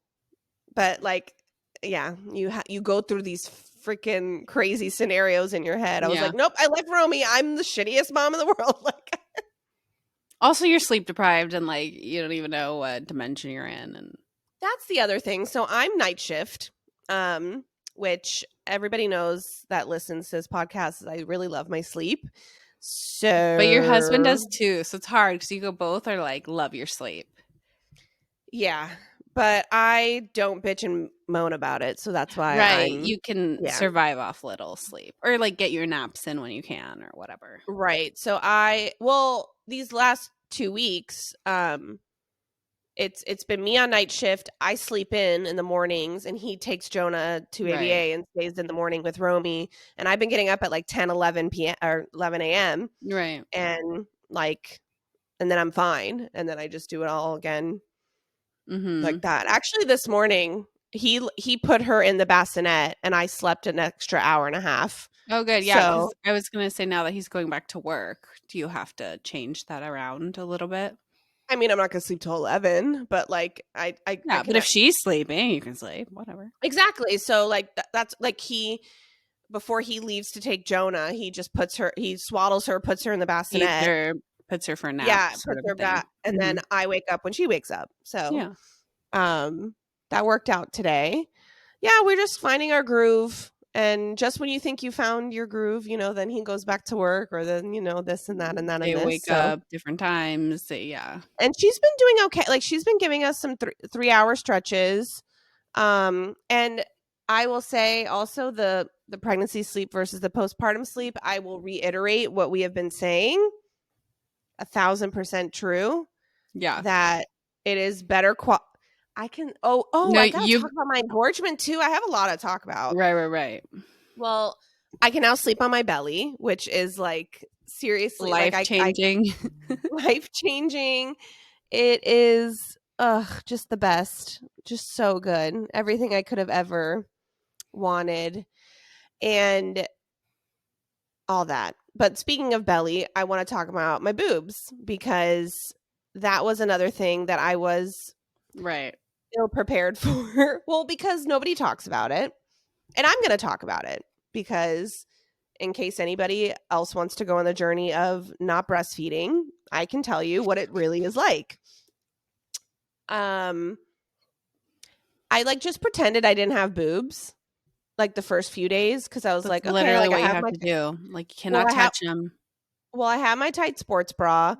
But like, yeah, you go through these freaking crazy scenarios in your head. I was Yeah. like, nope, I left Romy. I'm the shittiest mom in the world. Like, Also, you're sleep deprived and like you don't even know what dimension you're in. And that's the other thing. So I'm night shift, which everybody knows that listens to this podcast. I really love my sleep. but your husband So does too, so it's hard because you go both are like love your sleep. yeah, but I don't bitch and moan about it. So that's why Right. You can yeah, survive off little sleep or like get your naps in when you can or whatever. right. So these last 2 weeks, it's been me on night shift. I sleep in the mornings, and he takes Jonah to Right. ABA and stays in the morning with Romy. And I've been getting up at like 10, 11 p.m. or 11 a.m. Right. and like, and then I'm fine, and then I just do it all again Mm-hmm. like that. Actually, this morning he put her in the bassinet, and I slept an extra hour and a half. Oh, good. Yeah, because So I was gonna say now that he's going back to work, do you have to change that around a little bit? I mean, I'm not gonna sleep till 11, but like I Yeah, but if cannot she's sleeping, you can sleep. Whatever. exactly. So like that's like he before he leaves to take Jonah, he swaddles her, puts her in the Feeds bassinet. her, puts her for a nap, Yeah, sort puts of a her thing. back, and Hmm. then I wake up when she wakes up. So, Yeah. um, that worked out today. Yeah, we're just finding our groove. And just when you think you found your groove, then he goes back to work, or then, this and that and that and They this. wake So, up different times. Yeah. and she's been doing okay. Like, she's been giving us some 3 hour stretches. And I will say also the pregnancy sleep versus the postpartum sleep, I will reiterate what we have been saying, 1,000% true, Yeah. that it is better I can No, I gotta you talk about my engorgement too. I have a lot to talk about. right. Well, I can now sleep on my belly, which is like seriously like Life I changing. life changing. It is just the best. Just so good. Everything I could have ever wanted. And all that. But speaking of belly, I want to talk about my boobs, because that was another thing that I was Right. ill prepared for. Well, because nobody talks about it. And I'm going to talk about it because, in case anybody else wants to go on the journey of not breastfeeding, I can tell you what it really is like. I like just pretended I didn't have boobs like the first few days, because I was That's like, okay, literally like I what you have have my to do. Like you well, cannot touch them. I have my tight sports bra.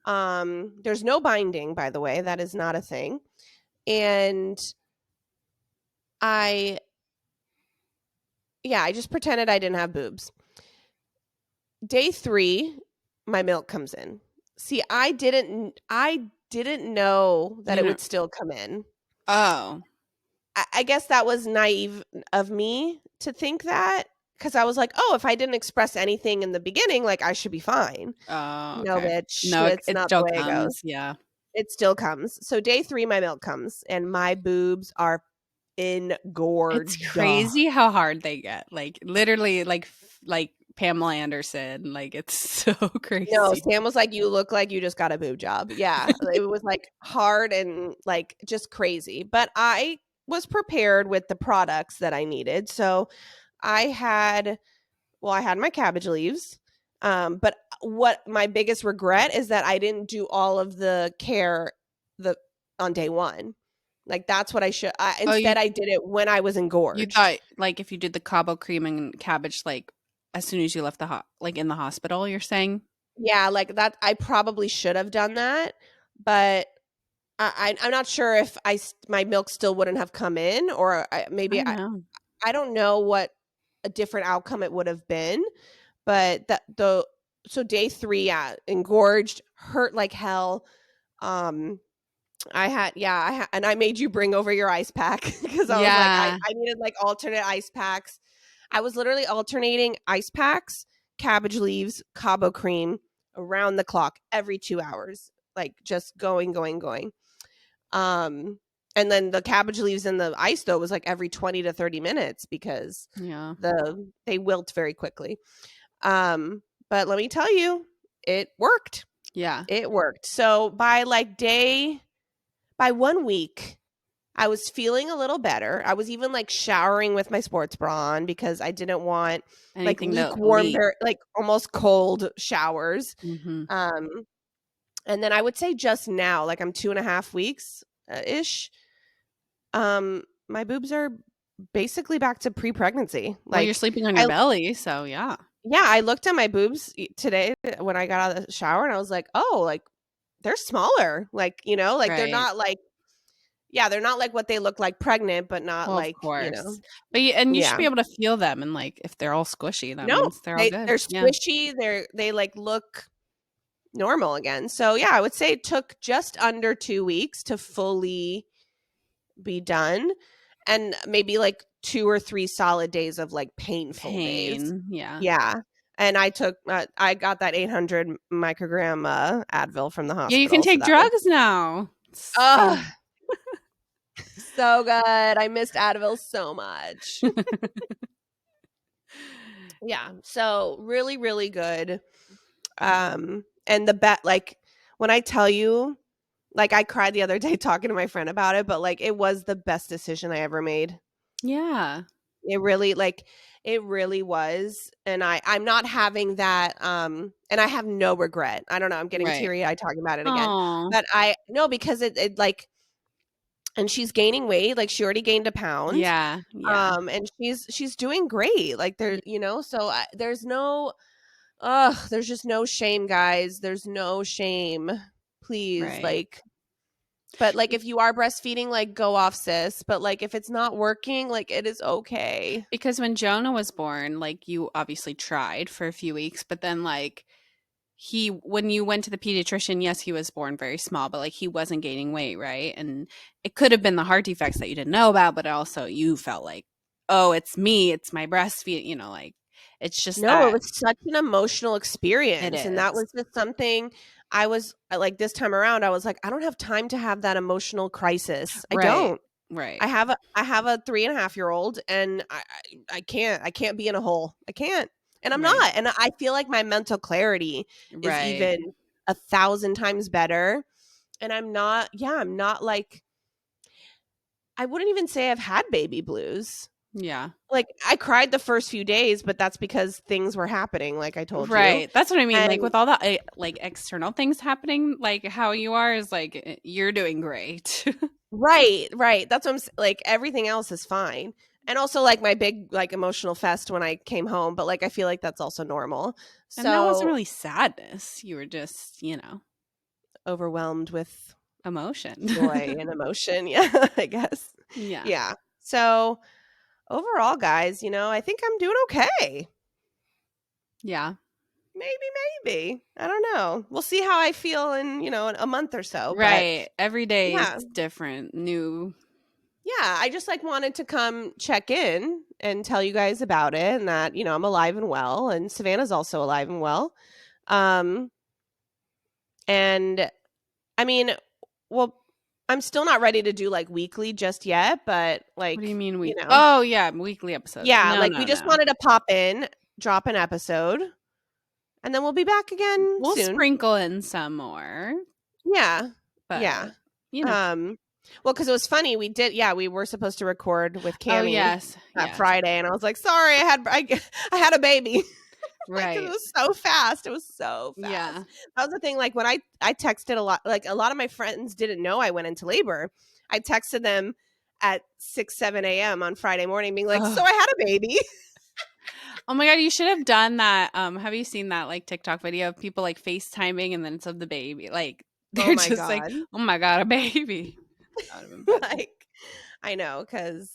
There's no binding, by the way. That is not a thing. And I I just pretended I didn't have boobs. Day 3, my milk comes in. See, I didn't know that You it know. would still come in. Oh. I guess that was naive of me to think that, because I was like, oh, if I didn't express anything in the beginning, like I should be fine. Oh, No, okay. bitch, No, it's it not the still way it goes. comes. Yeah. It still comes. So day 3, my milk comes, and my boobs are It's engorged. crazy how hard they get. Like literally like Pamela Anderson. Like it's so No, crazy. Sam was like, "You look like you just got a boob job." Yeah, it was like hard and like just crazy. But I was prepared with the products that I needed. So I had, I had my cabbage leaves. But what my biggest regret is that I didn't do all of the care the on day 1. Like that's what I should. Oh, Instead, I did it when I was you engorged. thought like if you did the Cabo cream and cabbage like as soon as you left the like in the hospital, you're saying? Yeah, like that. I probably should have done that, but I'm not sure if my milk still wouldn't have come in, or I maybe don't know. I don't know what a different outcome it would have been. But so day 3, yeah, engorged, hurt like hell. Um, and I made you bring over your ice pack because I was like, Yeah. I needed like alternate ice packs. I was literally alternating ice packs, cabbage leaves, Cabo cream around the clock every 2 hours, like just going. Um, and then the cabbage leaves in the ice though was like every 20 to 30 minutes, because Yeah. they wilt very quickly. But let me tell you, it worked. Yeah. It worked. So by 1 week, I was feeling a little better. I was even like showering with my sports bra on because I didn't want like Anything to lukewarm, leak. like almost cold showers. Mm-hmm. Um, and then I would say just now, like I'm 2.5 weeks ish. My boobs are basically back to pre-pregnancy. Well, you're Like sleeping on your I, belly, so yeah. yeah, I looked at my boobs today when I got out of the shower, and I was like, oh, like they're smaller. Like like they're Right. not like yeah, they're not like what they look like pregnant, but not Well, of like course. But you should yeah. be able to feel them, and like if they're all squishy, that No, means they're all good. they're Yeah. squishy. They like look normal again. So yeah, I would say it took just under 2 weeks to fully be done, and maybe like 2 or 3 solid days of like painful days. Pain. Yeah. Yeah, and I got that 800 microgram Advil from the Yeah, you can hospital. So take that was drugs now. So oh so good. I missed Advil so much. Yeah, so really, really good. And the bet, like when I tell you, like I cried the other day talking to my friend about it, but like it was the best decision I ever made. yeah. It really like it really was. And I'm not having that and I have no regret. I don't know, I'm getting Right. teary-eyed talking about it again. Oh. But I no, because it like and she's gaining weight, like she already gained a pound. Yeah. Yeah. And she's doing great. Like Yeah. so there's just no shame, guys. There's no shame. Please, Right. like but like if you are breastfeeding, like go off sis. But like if it's not working, like it is okay. Because when Jonah was born, like you obviously tried for a few weeks, but then like when you went to the pediatrician, yes, he was born very small, but like he wasn't gaining weight, right? And it could have been the heart defects that you didn't know about, but also you felt like, oh, it's me, it's my breastfeed, like it's just No, it that was such an emotional it experience. And that is. was just something I was like this time around, I was like, I don't have time to have that emotional crisis. I Right. don't. Right. I have a 3.5-year-old and I can't be in a hole. I can't. And I'm Right. not. And I feel like my mental clarity is Right. even 1,000 times better. And I'm not like I wouldn't even say I've had baby blues. Yeah. Like I cried the first few days, but that's because things were happening, like I told you. Right. That's what I mean. Like And with all the like external things happening, like how you are is like you're doing great. right, right. That's what like everything else is fine. And also like my big like emotional fest when I came home, but like I feel like that's also normal. And that wasn't So really sadness. You were just, overwhelmed with emotion. joy and emotion. Yeah, I guess. Yeah. Yeah. So overall, guys, I think I'm doing okay. Yeah. Maybe. I don't know. We'll see how I feel in a month or so. But Right. Every day is yeah, different. New. yeah. I just like wanted to come check in and tell you guys about it and that, I'm alive and well and Savannah's also alive and well. Um and I mean, well, I'm still not ready to do like weekly just yet, but What do you like, mean Oh, yeah, weekly episodes. yeah, No, like no, we just no. wanted to pop in, drop an episode, and then we'll be back again We'll soon. sprinkle in some more, Yeah. Yeah. but you know. Um, well, because it was funny, we were supposed to record with Oh, Cami yes. that Yes. Friday, and I was like, sorry, I had a baby. Like, 'cause it Right. was so fast. It was so fast. Yeah. That was the thing. Like when I texted a lot, like a lot of my friends didn't know I went into labor. I texted them at 6, 7 a.m. on Friday morning, being like, so Oh. I had a baby. Oh my god, you should have done that. Have you seen that like TikTok video of people like FaceTiming and then it's of the baby? Like Oh they're my just like, god. "Oh my god, a baby." That would have been funny. Like I know, because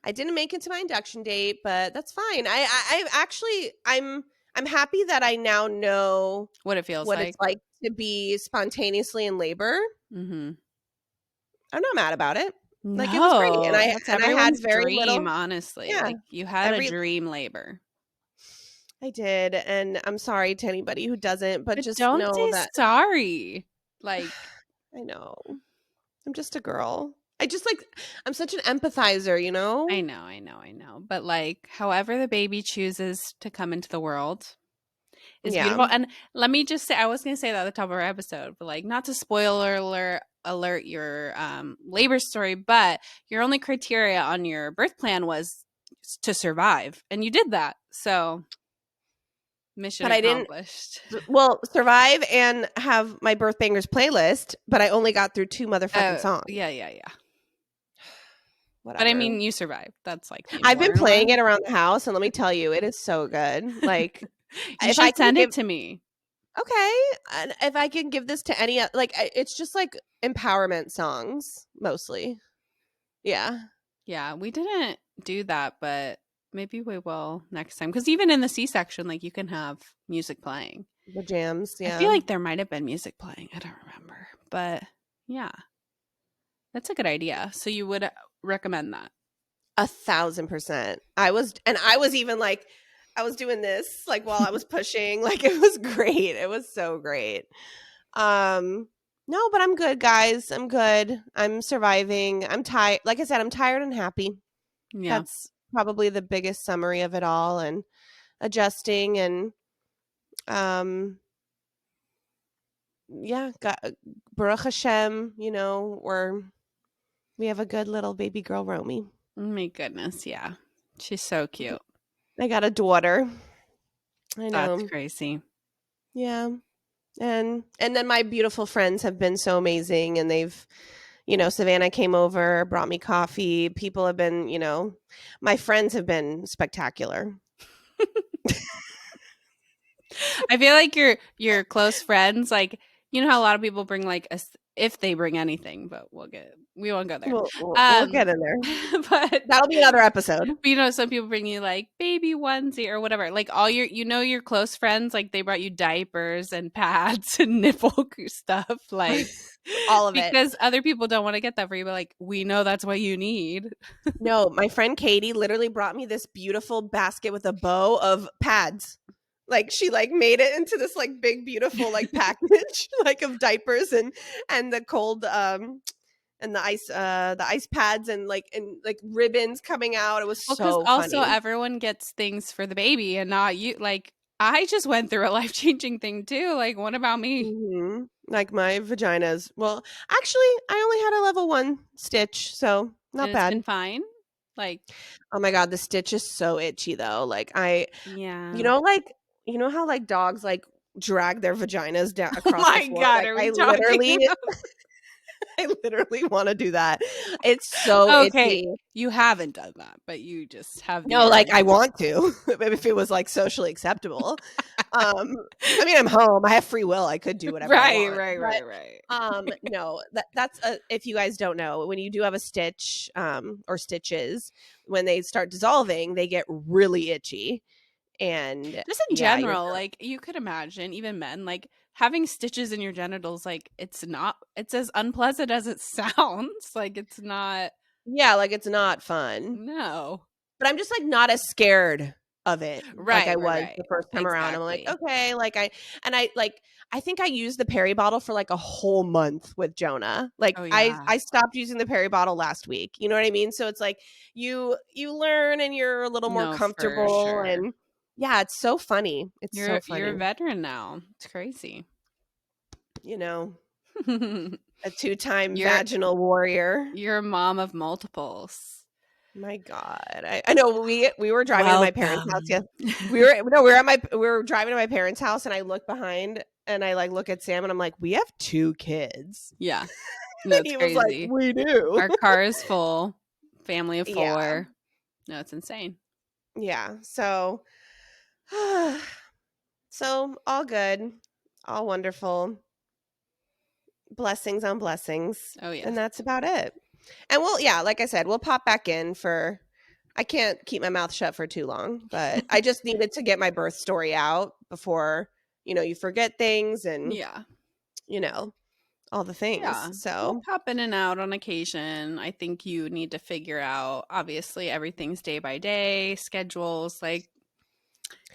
I didn't make it to my induction date, but that's fine. I actually I'm happy that I now know What it feels what it's like. like to be spontaneously in labor. Mhm. I'm not mad about it. Like it was great, and No, that's I had everyone's very dream, little. honestly. Yeah, Like you had a every dream labor. I did, and I'm sorry to anybody who doesn't, but But just don't know say that sorry. Like I know I'm just a girl. I just like I'm such an empathizer, you know. I know. But like however the baby chooses to come into the world, is Yeah. beautiful. And let me just say, I was going to say that at the top of our episode, but like not to spoiler alert your labor story, but your only criteria on your birth plan was to survive, and you did that. So mission But I didn't, accomplished. well, survive and have my birth bangers playlist, but I only got through 2 motherfucking Oh, songs. yeah, yeah, yeah. But I Whatever. mean, you survived. That's like the I've been important playing one. it around the house, and let me tell you, it is so good. Like, You if I should can send give it to me. okay, and if I can give this to any like, it's just, like, empowerment songs, mostly. Yeah. Yeah, we didn't do that, but maybe we will next time. Because even in the C-section, like you can have music playing. The jams, I feel yeah. like there might have been music playing. I don't remember. But yeah, that's a good idea. So you would recommend that? 1,000%. I was even, like, I was doing this, like, while I was pushing, like, it was great. It was so great. No, but I'm good, guys. I'm good. I'm surviving. I'm tired. Like I said, I'm tired and happy. Yeah. That's probably the biggest summary of it all, and adjusting and um yeah, got Baruch Hashem, we have a good little baby girl Romy. Oh my goodness. Yeah. She's so cute. I got a daughter. I That's know. crazy. Yeah. And then my beautiful friends have been so amazing, and they've Savannah came over, brought me coffee. People have been, my friends have been spectacular. I feel like your close friends, like you know how a lot of people bring like if they bring anything, but we won't go there. We'll get in there. But That'll be another episode. you know, some people bring you like baby onesie or whatever. Like all your close friends, like they brought you diapers and pads and nipple stuff, like All of it. because other people don't want to get that for you, but like we know that's what you need. No, my friend Katie literally brought me this beautiful basket with a bow of pads. Like she like made it into this like big beautiful like package like of diapers and the cold and the ice pads and like ribbons coming out. It was Well, because so also funny. everyone gets things for the baby and not you. Like I just went through a life changing thing too. Like what about me? Like my vaginas. Well, actually, I only had a level 1 stitch, so And not it's been bad. fine. Like Oh my god, the stitch is so itchy though. Like yeah. like how like dogs like drag their vaginas down Oh across the my floor. god, Like are we talking about? I literally want to do that. It's so Okay, itchy. you haven't done that, but you just have the No, like I urge. want to if it was like socially acceptable. I mean, I'm home. I have free will. I could do whatever I Right, want. right, But right, right. no, that's if you guys don't know, when you do have a stitch or stitches, when they start dissolving, they get really itchy. And Just in yeah, you're general, like you could imagine, even men, like having stitches in your genitals, like it's as unpleasant as it sounds. Like it's not. yeah, like it's not fun. No. But I'm just like not as scared of it like I Right, right, was right. the first time around. I'm like, Exactly. okay, I think I used the Perry bottle for like a whole month with Jonah. Like Oh I yeah. stopped using the Perry bottle last week. You know what I mean? So it's like you learn and you're a little more No, for comfortable, sure. and yeah, it's so funny. It's so You're a funny. veteran now. It's crazy. You know, a 2-time you're vaginal warrior. you're a mom of multiples. My God, I know we were driving to my parents' house. Welcome. Yes, we were driving to my parents' house, and I look behind and I like look at Sam, and I'm like, we have 2 kids. Yeah. No, And it's he was like, crazy. we do. Our car is full. Family of Yeah, 4. No, it's insane. yeah. So, so all good, all wonderful, blessings on blessings, Oh and yes. that's about it. And yeah, like I said, we'll pop back in for. I can't keep my mouth shut for too long, but I just needed to get my birth story out before, you forget things and, Yeah. you know, all the things. Yeah. We'll So, pop in and out on occasion. I think you need to figure out obviously everything's day by day, schedules, like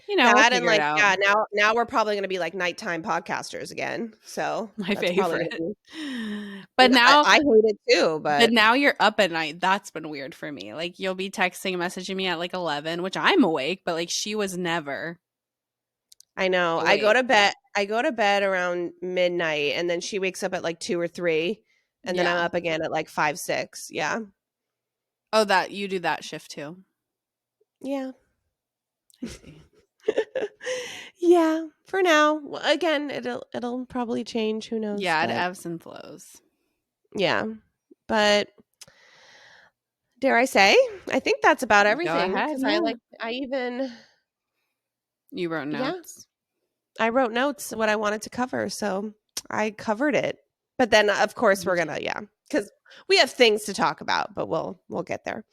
we'll that and figure it like, out. yeah, now we're probably going to be like nighttime podcasters again. So My that's probably going favorite. to be, But and now I hate it too, but but now you're up at night. That's been weird for me. Like you'll be texting, messaging me at like 11, which I'm awake, but like she was never. I know. Oh, I go wait. to bed. I go to bed around midnight, and then she wakes up at like 2 or 3, and then I'm Yeah. up again at like 5, 6. Yeah, Oh, that you do that shift too. yeah, I see. yeah. For now, well, again, it'll probably change. Who knows? Yeah, it But ebbs and flows. yeah, but dare I say, I think that's about Go everything. ahead. Because Yeah. I even You wrote yeah, notes. I wrote notes what I wanted to cover, so I covered it. But then, of course, You we're did. gonna because we have things to talk about, but we'll get there.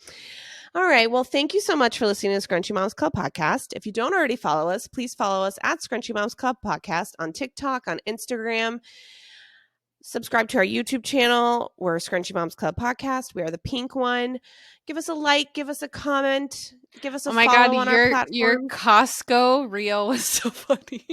All right. Well, thank you so much for listening to Scrunchy Moms Club podcast. If you don't already follow us, please follow us at Scrunchy Moms Club podcast on TikTok, on Instagram. Subscribe to our YouTube channel. We're Scrunchy Moms Club podcast. We are the pink one. Give us a like, give us a comment, give us a Oh my god, follow on our your platform. Costco reel was so funny.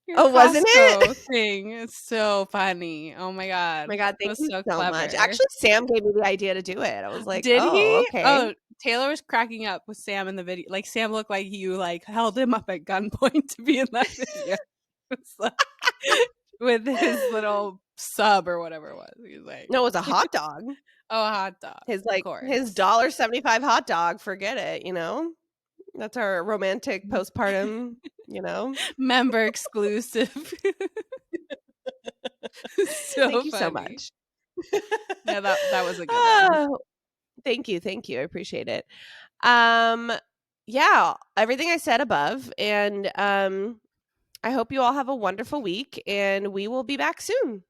Your Oh, wasn't it? Costco thing is so funny. Oh my Oh my god. God, It thank was you so so much. clever. Actually, Sam gave me the idea to do it. I was like, Did oh, he? okay. Oh, Taylor was cracking up with Sam in the video. Like Sam looked like you like held him up at gunpoint to be in that video. It's like, with his little sub or whatever it was. He was like, No, it was a hot dog. "Oh, a hot dog, of His course." $1.75 hot dog. Forget it. That's our romantic postpartum, you know. Member exclusive. So Thank you so funny. much. Yeah, that was a good one. Oh, thank you. Thank you. I appreciate it. Um yeah, everything I said above, and I hope you all have a wonderful week, and we will be back soon.